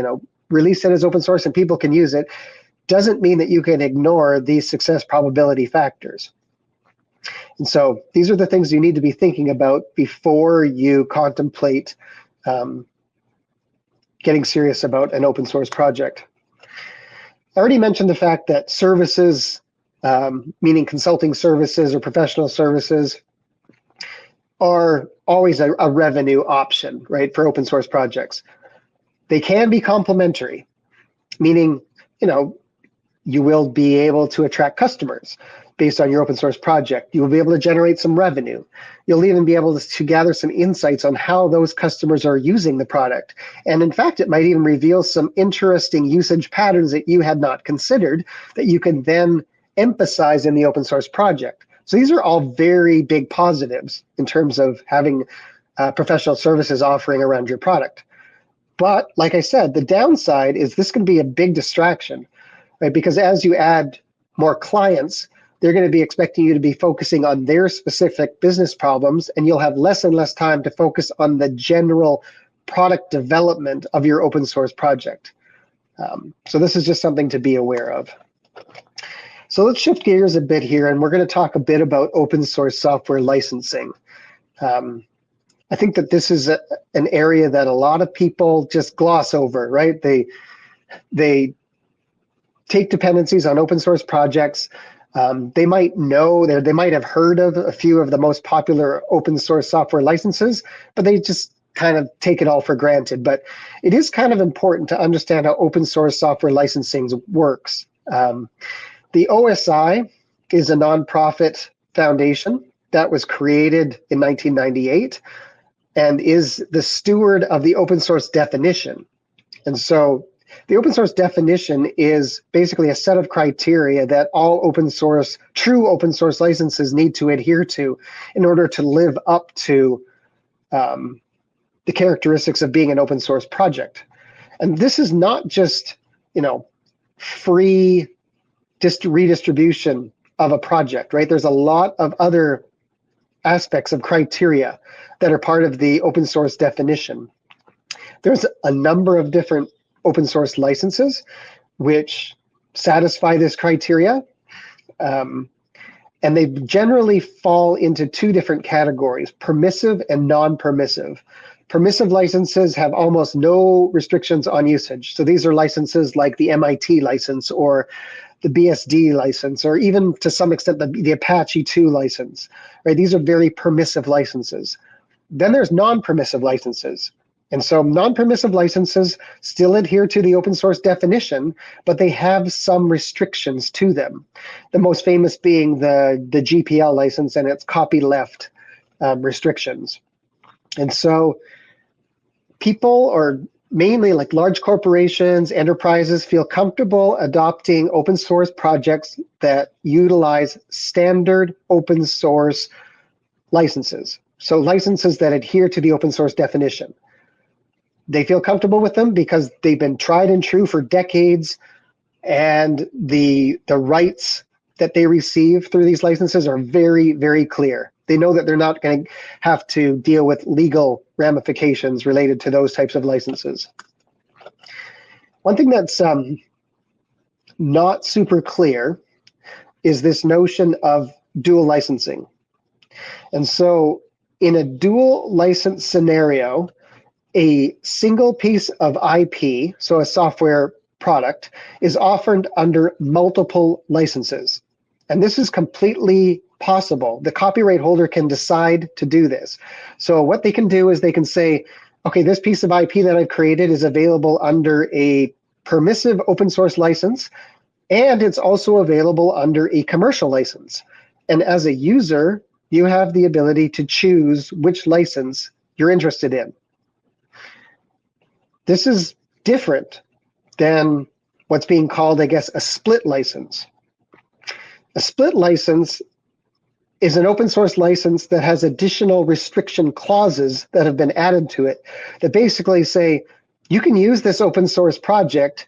release it as open source and people can use it, doesn't mean that you can ignore these success probability factors. And so these are the things you need to be thinking about before you contemplate getting serious about an open source project. I already mentioned the fact that services, meaning consulting services or professional services, are always a revenue option, right, for open source projects. They can be complementary, meaning, you will be able to attract customers based on your open source project. You will be able to generate some revenue. You'll even be able to gather some insights on how those customers are using the product. And in fact, it might even reveal some interesting usage patterns that you had not considered that you can then emphasize in the open source project. So these are all very big positives in terms of having professional services offering around your product. But like I said, the downside is this can be a big distraction, right? Because as you add more clients, they're going to be expecting you to be focusing on their specific business problems, and you'll have less and less time to focus on the general product development of your open source project. So this is just something to be aware of. So let's shift gears a bit here, and we're going to talk a bit about open source software licensing. I think that this is an area that a lot of people just gloss over, right? They take dependencies on open source projects. They might know, they might have heard of a few of the most popular open source software licenses, but they just kind of take it all for granted. But it is kind of important to understand how open source software licensing works. The OSI is a nonprofit foundation that was created in 1998 and is the steward of the open source definition. And so the open source definition is basically a set of criteria that all true open source licenses need to adhere to in order to live up to the characteristics of being an open source project. And this is not just, free redistribution of a project, right? There's a lot of other aspects of criteria that are part of the open source definition. There's a number of different open source licenses which satisfy this criteria. And they generally fall into two different categories, permissive and non-permissive. Permissive licenses have almost no restrictions on usage. So these are licenses like the MIT license or the BSD license, or even to some extent the Apache 2 license, right? These are very permissive licenses. Then there's non-permissive licenses. And so non-permissive licenses still adhere to the open source definition, but they have some restrictions to them. The most famous being the GPL license and its copyleft restrictions. And so people, or mainly like large corporations, enterprises, feel comfortable adopting open source projects that utilize standard open source licenses. So licenses that adhere to the open source definition. They feel comfortable with them because they've been tried and true for decades, and the rights that they receive through these licenses are very, very clear. They know that they're not going to have to deal with legal ramifications related to those types of licenses. One thing that's not super clear is this notion of dual licensing. And so in a dual license scenario, a single piece of IP, so a software product, is offered under multiple licenses. And this is completely possible. The copyright holder can decide to do this. So what they can do is they can say, okay, this piece of IP that I've created is available under a permissive open source license, and it's also available under a commercial license. And as a user, you have the ability to choose which license you're interested in. This is different than what's being called, I guess, a split license. A split license is an open source license that has additional restriction clauses that have been added to it that basically say, you can use this open source project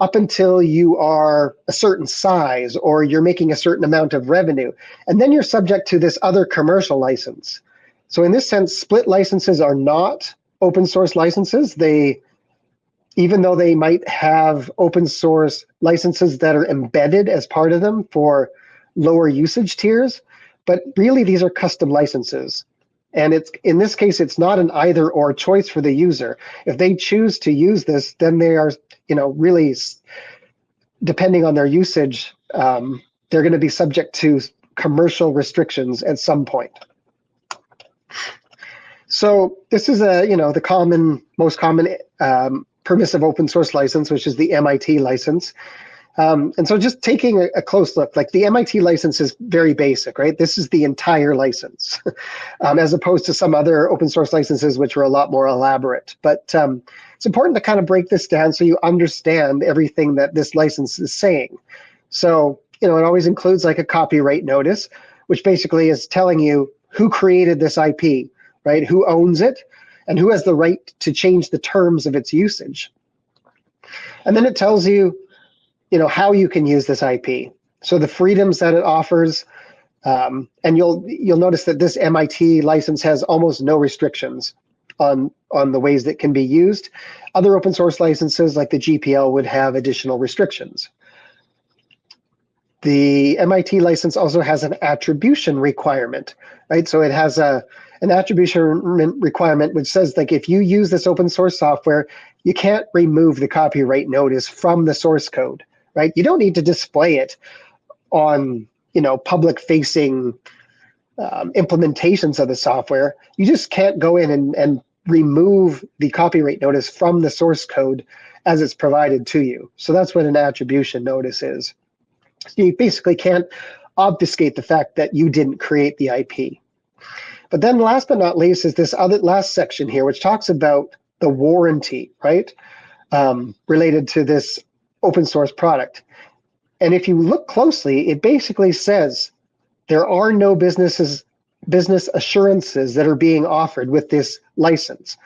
up until you are a certain size or you're making a certain amount of revenue. And then you're subject to this other commercial license. So in this sense, split licenses are not open source licenses. Even though they might have open source licenses that are embedded as part of them for lower usage tiers, but really these are custom licenses. And in this case, it's not an either or choice for the user. If they choose to use this, then they are, really, depending on their usage, they're going to be subject to commercial restrictions at some point. So this is the most common permissive open source license, which is the MIT license. And so just taking a close look, like the MIT license is very basic, right? This is the entire license, as opposed to some other open source licenses, which are a lot more elaborate. But it's important to kind of break this down so you understand everything that this license is saying. So, it always includes like a copyright notice, which basically is telling you who created this IP, right? Who owns it and who has the right to change the terms of its usage. And then it tells you, how you can use this IP. So the freedoms that it offers, and you'll notice that this MIT license has almost no restrictions on the ways that can be used. Other open source licenses like the GPL would have additional restrictions. The MIT license also has an attribution requirement, right? So it has an attribution requirement which says, like, if you use this open source software, you can't remove the copyright notice from the source code. right? You don't need to display it on, public facing implementations of the software. You just can't go in and remove the copyright notice from the source code as it's provided to you. So that's what an attribution notice is. You basically can't obfuscate the fact that you didn't create the IP. But then last but not least is this other last section here, which talks about the warranty, right? Related to this open source product. And if you look closely, it basically says there are no business assurances that are being offered with this license.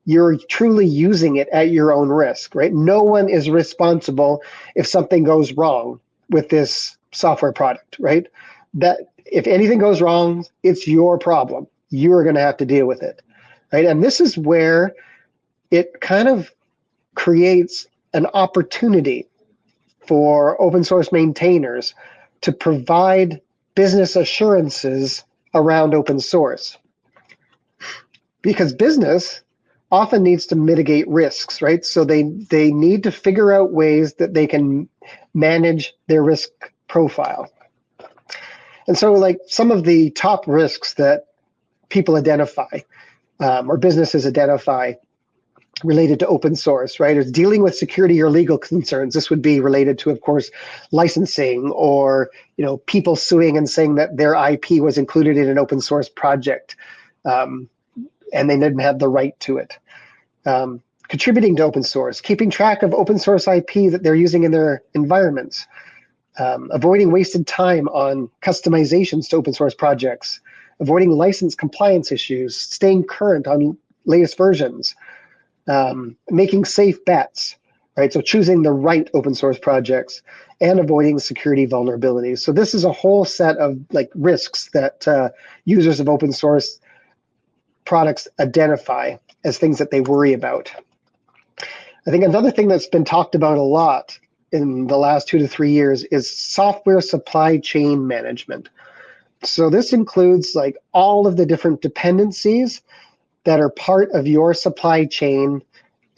You're truly using it at your own risk, right? No one is responsible if something goes wrong with this software product, right? That if anything goes wrong, it's your problem. You're going to have to deal with it, right? And this is where it kind of creates an opportunity for open source maintainers to provide business assurances around open source. Because business often needs to mitigate risks, right? So they need to figure out ways that they can manage their risk profile. And so like some of the top risks that people identify or businesses identify related to open source, right, is dealing with security or legal concerns. This would be related to, of course, licensing or people suing and saying that their IP was included in an open source project and they didn't have the right to it. Contributing to open source, keeping track of open source IP that they're using in their environments, avoiding wasted time on customizations to open source projects, avoiding license compliance issues, staying current on latest versions, making safe bets, right? So choosing the right open source projects and avoiding security vulnerabilities. So this is a whole set of like risks that users of open source products identify as things that they worry about. I think another thing that's been talked about a lot in the last 2 to 3 years is software supply chain management. So this includes like all of the different dependencies that are part of your supply chain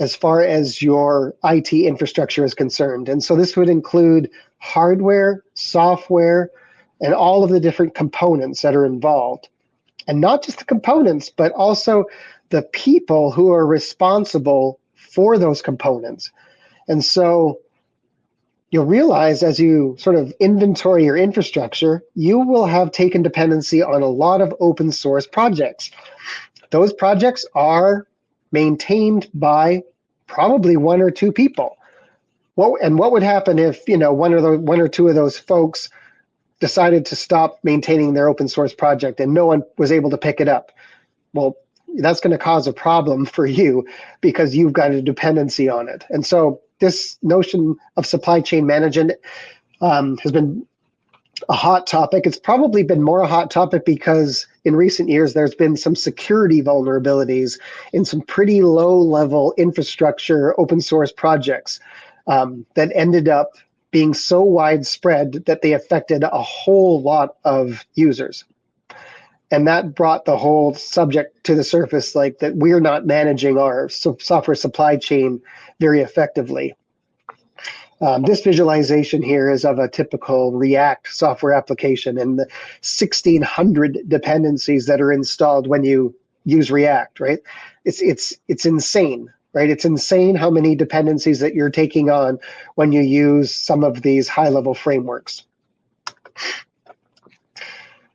as far as your IT infrastructure is concerned. And so this would include hardware, software, and all of the different components that are involved. And not just the components, but also the people who are responsible for those components. And so you'll realize as you sort of inventory your infrastructure, you will have taken dependency on a lot of open source projects. Those projects are maintained by probably 1 or 2 people. What would happen if one or two of those folks decided to stop maintaining their open source project and no one was able to pick it up? Well, that's going to cause a problem for you because you've got a dependency on it. And so this notion of supply chain management has been a hot topic. It's probably been more a hot topic because in recent years, there's been some security vulnerabilities in some pretty low-level infrastructure open source projects that ended up being so widespread that they affected a whole lot of users. And that brought the whole subject to the surface, like that we're not managing our software supply chain very effectively. This visualization here is of a typical React software application and the 1,600 dependencies that are installed when you use React, right? It's insane, right? It's insane how many dependencies that you're taking on when you use some of these high-level frameworks.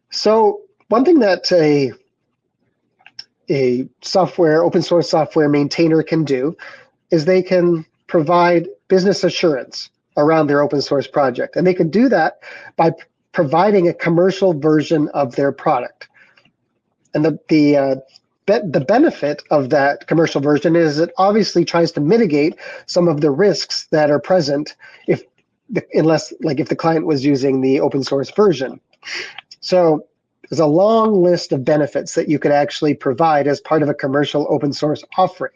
So one thing that a open source software maintainer can do is they can provide business assurance around their open source project. And they can do that by providing a commercial version of their product. And the benefit of that commercial version is it obviously tries to mitigate some of the risks that are present if the client was using the open source version. So there's a long list of benefits that you could actually provide as part of a commercial open source offering,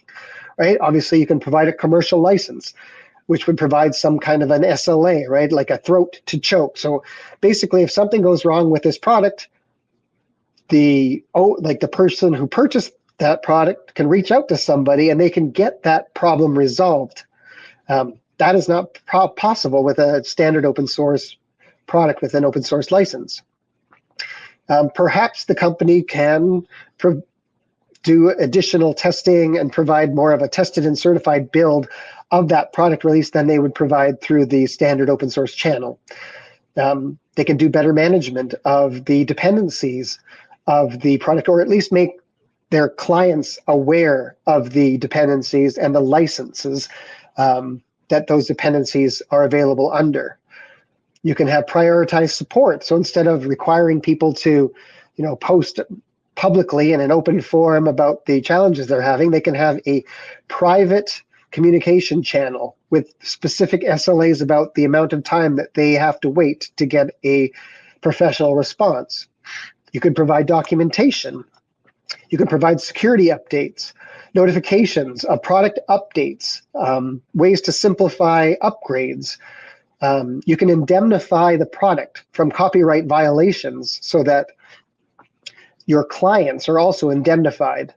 right? Obviously, you can provide a commercial license, which would provide some kind of an SLA, right? Like a throat to choke. So basically, if something goes wrong with this product, the person who purchased that product can reach out to somebody and they can get that problem resolved. That is not possible with a standard open source product with an open source license. Perhaps the company can do additional testing and provide more of a tested and certified build of that product release than they would provide through the standard open source channel. They can do better management of the dependencies of the product, or at least make their clients aware of the dependencies and the licenses that those dependencies are available under. You can have prioritized support. So instead of requiring people to, post publicly in an open forum about the challenges they're having, they can have a private communication channel with specific SLAs about the amount of time that they have to wait to get a professional response. You can provide documentation. You can provide security updates, notifications of product updates, ways to simplify upgrades. You can indemnify the product from copyright violations so that your clients are also indemnified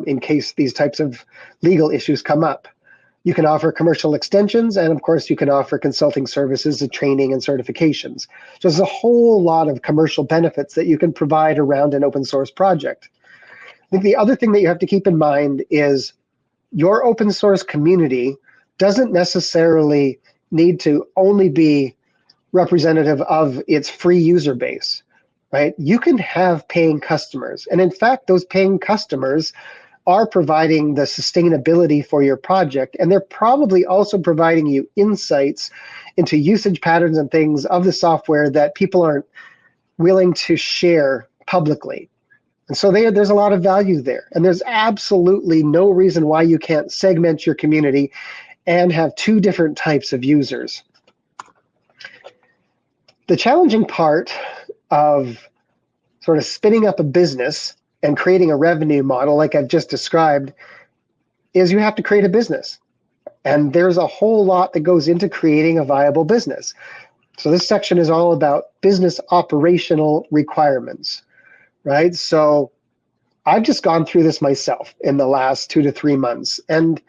in case these types of legal issues come up. You can offer commercial extensions, and of course you can offer consulting services, training, and certifications. So there's a whole lot of commercial benefits that you can provide around an open source project. I think the other thing that you have to keep in mind is your open source community doesn't necessarily need to only be representative of its free user base, right? You can have paying customers. And in fact, those paying customers are providing the sustainability for your project, and they're probably also providing you insights into usage patterns and things of the software that people aren't willing to share publicly. And so there's a lot of value there. And there's absolutely no reason why you can't segment your community and have two different types of users. The challenging part of sort of spinning up a business and creating a revenue model like I've just described is you have to create a business. And there's a whole lot that goes into creating a viable business. So this section is all about business operational requirements, right? So I've just gone through this myself in the last 2 to 3 months, and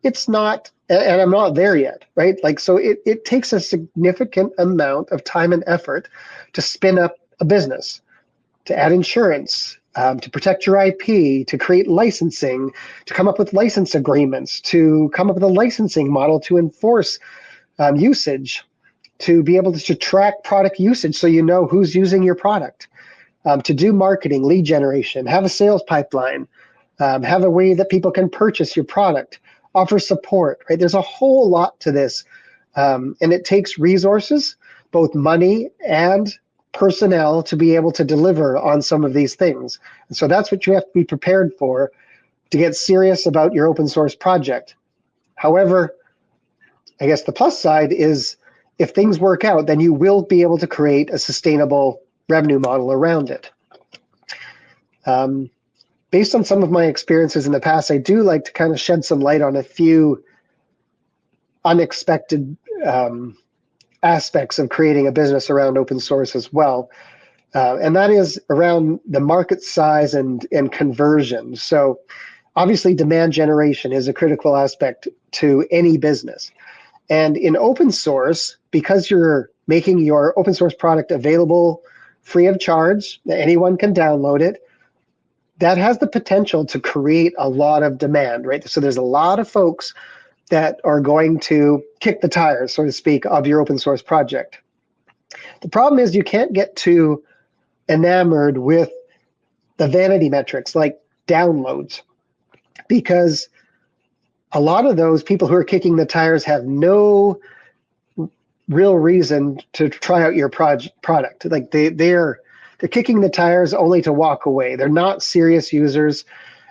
it's not, and I'm not there yet, right? Like, so it takes a significant amount of time and effort to spin up a business, to add insurance, to protect your IP, to create licensing, to come up with license agreements, to come up with a licensing model to enforce usage, to be able to track product usage so you know who's using your product, to do marketing, lead generation, have a sales pipeline, have a way that people can purchase your product, offer support, right? There's a whole lot to this, and it takes resources, both money and personnel, to be able to deliver on some of these things. And so that's what you have to be prepared for to get serious about your open source project. However, I guess the plus side is if things work out, then you will be able to create a sustainable revenue model around it. Based on some of my experiences in the past, I do like to kind of shed some light on a few unexpected aspects of creating a business around open source as well. And that is around the market size and conversion. So obviously demand generation is a critical aspect to any business. And in open source, because you're making your open source product available free of charge, anyone can download it, that has the potential to create a lot of demand, right? So there's a lot of folks that are going to kick the tires, so to speak, of your open source project. The problem is you can't get too enamored with the vanity metrics like downloads, because a lot of those people who are kicking the tires have no real reason to try out your product. Like they're kicking the tires only to walk away. They're not serious users.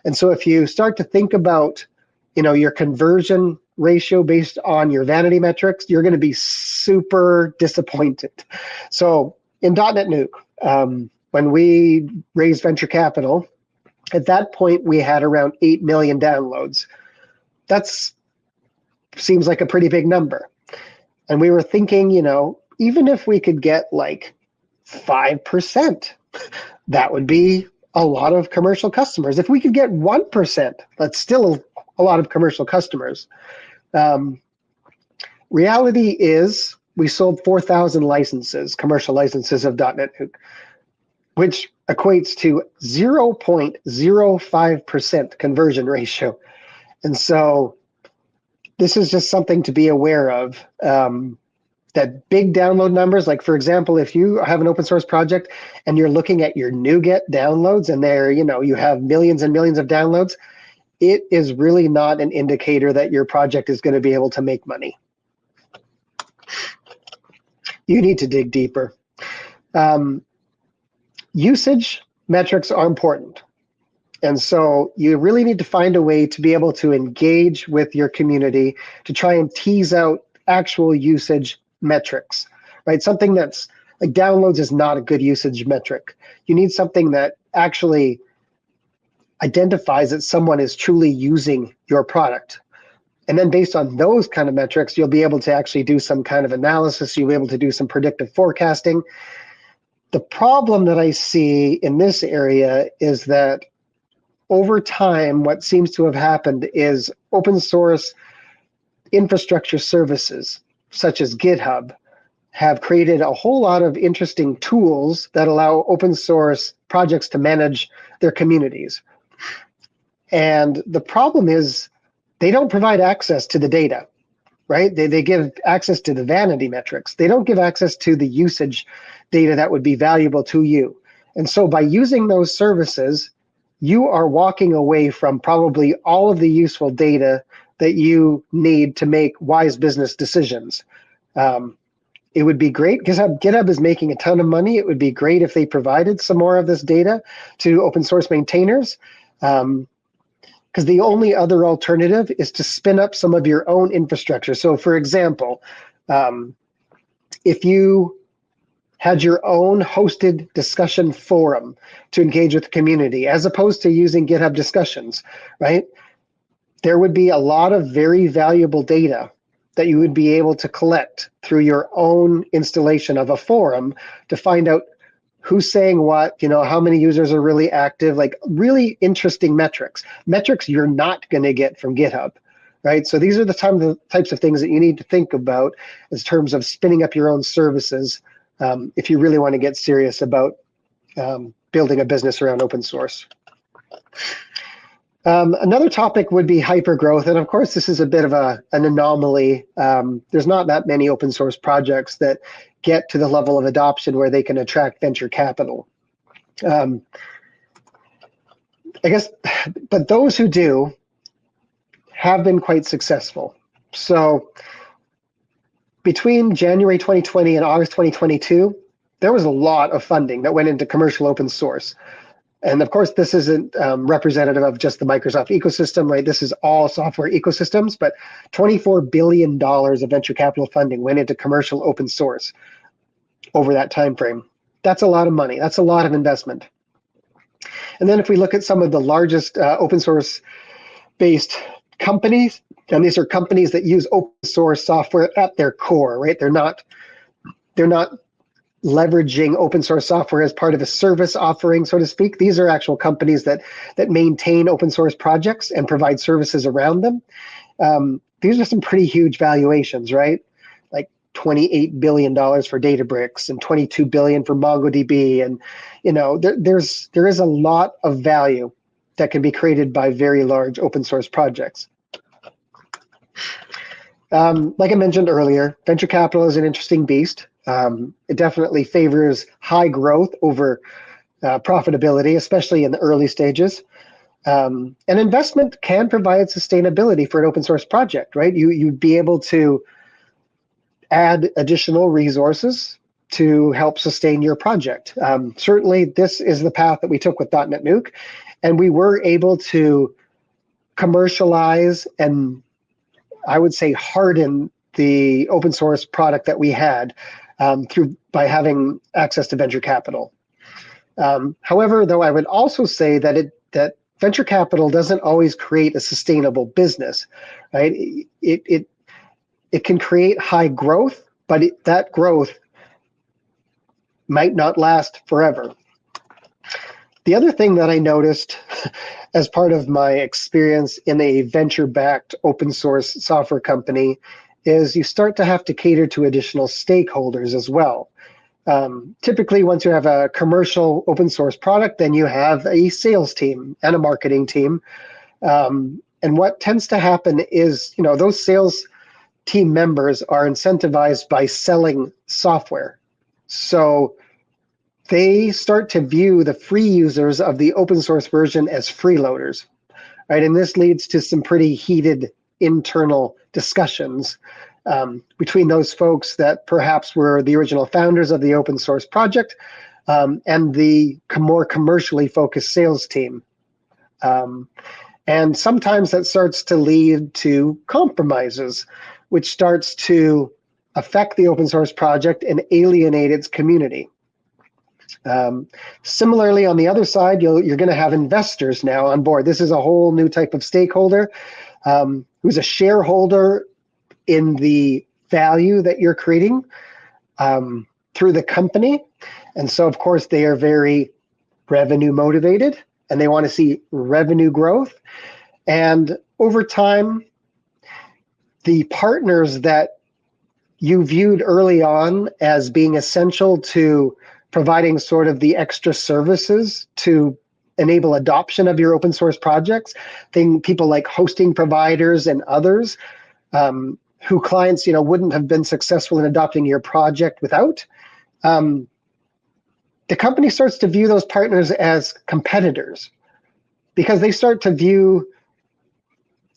And so if you start to think about, your conversion ratio based on your vanity metrics, you're going to be super disappointed. So in .NET Nuke, when we raised venture capital, at that point we had around 8 million downloads. That's seems like a pretty big number. And we were thinking, even if we could get like 5%, that would be a lot of commercial customers. If we could get 1%, that's still a lot of commercial customers. Reality is we sold 4,000 licenses, commercial licenses of .NET Nuke, which equates to 0.05% conversion ratio. And so this is just something to be aware of. That big download numbers, like for example, if you have an open source project and you're looking at your NuGet downloads and there, you have millions and millions of downloads, it is really not an indicator that your project is going to be able to make money. You need to dig deeper. Usage metrics are important. And so you really need to find a way to be able to engage with your community to try and tease out actual usage metrics, right? Something that's like downloads is not a good usage metric. You need something that actually identifies that someone is truly using your product. And then based on those kind of metrics, you'll be able to actually do some kind of analysis. You'll be able to do some predictive forecasting. The problem that I see in this area is that over time, what seems to have happened is open source infrastructure services, such as GitHub, have created a whole lot of interesting tools that allow open source projects to manage their communities. And the problem is they don't provide access to the data, right? They give access to the vanity metrics. They don't give access to the usage data that would be valuable to you. And so by using those services, you are walking away from probably all of the useful data that you need to make wise business decisions. It would be great because GitHub is making a ton of money. It would be great if they provided some more of this data to open source maintainers, because the only other alternative is to spin up some of your own infrastructure. So for example, if you had your own hosted discussion forum to engage with the community, as opposed to using GitHub discussions, right? There would be a lot of very valuable data that you would be able to collect through your own installation of a forum to find out who's saying what, how many users are really active, like really interesting metrics you're not going to get from GitHub, right? So these are the types of things that you need to think about in terms of spinning up your own services if you really want to get serious about building a business around open source. Another topic would be hypergrowth, and of course this is a bit of an anomaly. There's not that many open source projects that get to the level of adoption where they can attract venture capital. I guess, but those who do have been quite successful. So between January 2020 and August 2022, there was a lot of funding that went into commercial open source. And of course, this isn't representative of just the Microsoft ecosystem, right? This is all software ecosystems, but $24 billion of venture capital funding went into commercial open source over that time frame. That's a lot of money. That's a lot of investment. And then if we look at some of the largest open source based companies, and these are companies that use open source software at their core, right? They're not leveraging open source software as part of a service offering, so to speak. These are actual companies that maintain open source projects and provide services around them. These are some pretty huge valuations, right? Like $28 billion for Databricks and $22 billion for MongoDB. And there is a lot of value that can be created by very large open source projects. Like I mentioned earlier, venture capital is an interesting beast. It definitely favors high growth over profitability, especially in the early stages. And investment can provide sustainability for an open source project, right? You'd be able to add additional resources to help sustain your project. Certainly, this is the path that we took with .NET Nuke, and we were able to commercialize and, I would say, harden the open source product that we had by having access to venture capital. However, though, I would also say that venture capital doesn't always create a sustainable business, right? It can create high growth, but that growth might not last forever. The other thing that I noticed as part of my experience in a venture-backed open source software company is you start to have to cater to additional stakeholders as well. Typically, once you have a commercial open source product, then you have a sales team and a marketing team. And what tends to happen is, those sales team members are incentivized by selling software. So they start to view the free users of the open source version as freeloaders, right? And this leads to some pretty heated internal discussions between those folks that perhaps were the original founders of the open source project and the more commercially focused sales team. And sometimes that starts to lead to compromises, which starts to affect the open source project and alienate its community. Similarly, on the other side, you're going to have investors now on board. This is a whole new type of stakeholder who's a shareholder in the value that you're creating through the company. And so, of course, they are very revenue motivated and they want to see revenue growth. And over time, the partners that you viewed early on as being essential to providing sort of the extra services to enable adoption of your open source projects, people like hosting providers and others who clients wouldn't have been successful in adopting your project without, the company starts to view those partners as competitors because they start to view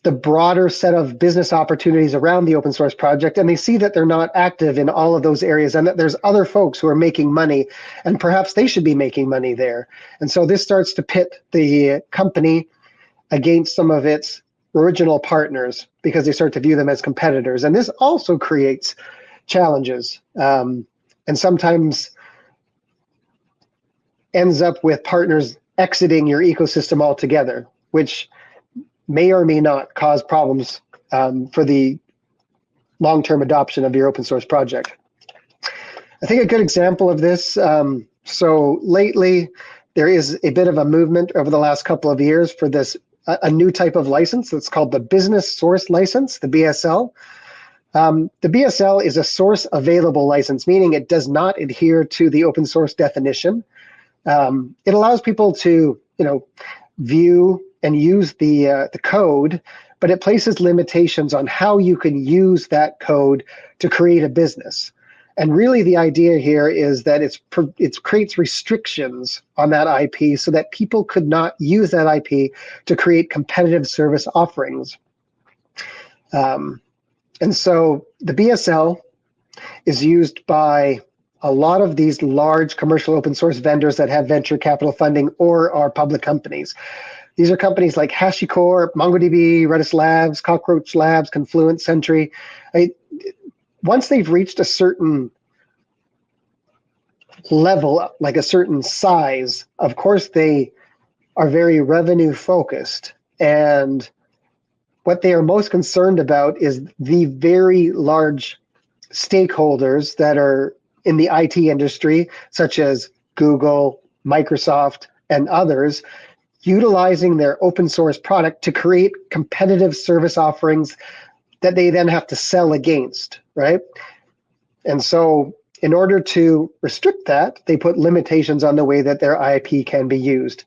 the broader set of business opportunities around the open source project, and they see that they're not active in all of those areas and that there's other folks who are making money and perhaps they should be making money there. And so this starts to pit the company against some of its original partners because they start to view them as competitors. And this also creates challenges and sometimes ends up with partners exiting your ecosystem altogether, which may or may not cause problems for the long-term adoption of your open source project. I think a good example of this, so lately there is a bit of a movement over the last couple of years for this, a new type of license that's called the Business Source License, the BSL. The BSL is a source available license, meaning it does not adhere to the open source definition. It allows people to, view and use the code, but it places limitations on how you can use that code to create a business. And really the idea here is that it creates restrictions on that IP so that people could not use that IP to create competitive service offerings. And so the BSL is used by a lot of these large commercial open source vendors that have venture capital funding or are public companies. These are companies like HashiCorp, MongoDB, Redis Labs, Cockroach Labs, Confluent, Sentry. Once they've reached a certain level, like a certain size, of course they are very revenue focused. And what they are most concerned about is the very large stakeholders that are in the IT industry, such as Google, Microsoft, and others, utilizing their open source product to create competitive service offerings that they then have to sell against, right? And so in order to restrict that, they put limitations on the way that their IP can be used.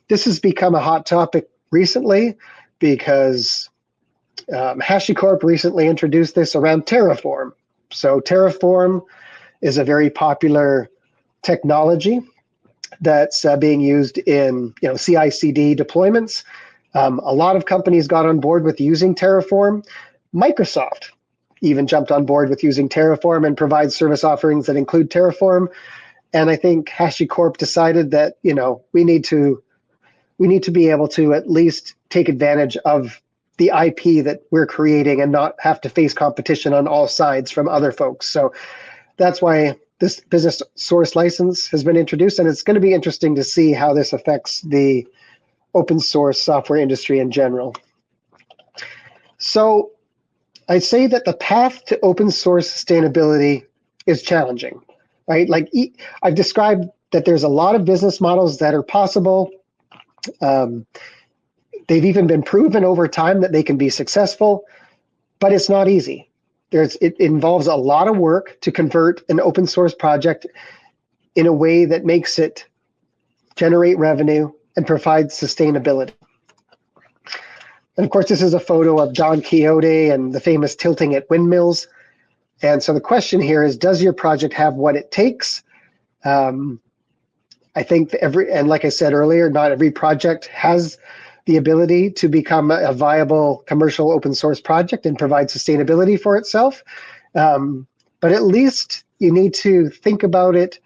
This has become a hot topic recently because HashiCorp recently introduced this around Terraform. So Terraform is a very popular technology that's being used in CI/CD deployments. A lot of companies got on board with using Terraform. Microsoft even jumped on board with using Terraform and provides service offerings that include Terraform. And I think HashiCorp decided that we need to be able to at least take advantage of the IP that we're creating and not have to face competition on all sides from other folks. So that's why this business source license has been introduced, and it's going to be interesting to see how this affects the open source software industry in general. So I say that the path to open source sustainability is challenging, right? Like I've described that there's a lot of business models that are possible. They've even been proven over time that they can be successful, but it's not easy. It involves a lot of work to convert an open source project in a way that makes it generate revenue and provide sustainability. And of course, this is a photo of Don Quixote and the famous tilting at windmills. And so the question here is, does your project have what it takes? I think and like I said earlier, not every project has the ability to become a viable commercial open source project and provide sustainability for itself. But at least you need to think about it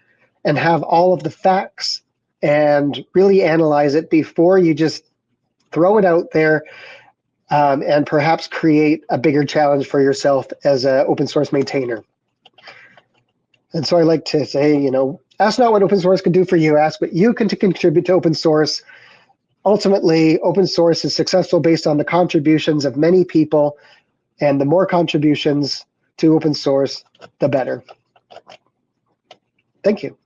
and have all of the facts and really analyze it before you just throw it out there and perhaps create a bigger challenge for yourself as an open source maintainer. And so I like to say, ask not what open source can do for you, ask what you can to contribute to open source. Ultimately, open source is successful based on the contributions of many people, and the more contributions to open source, the better. Thank you.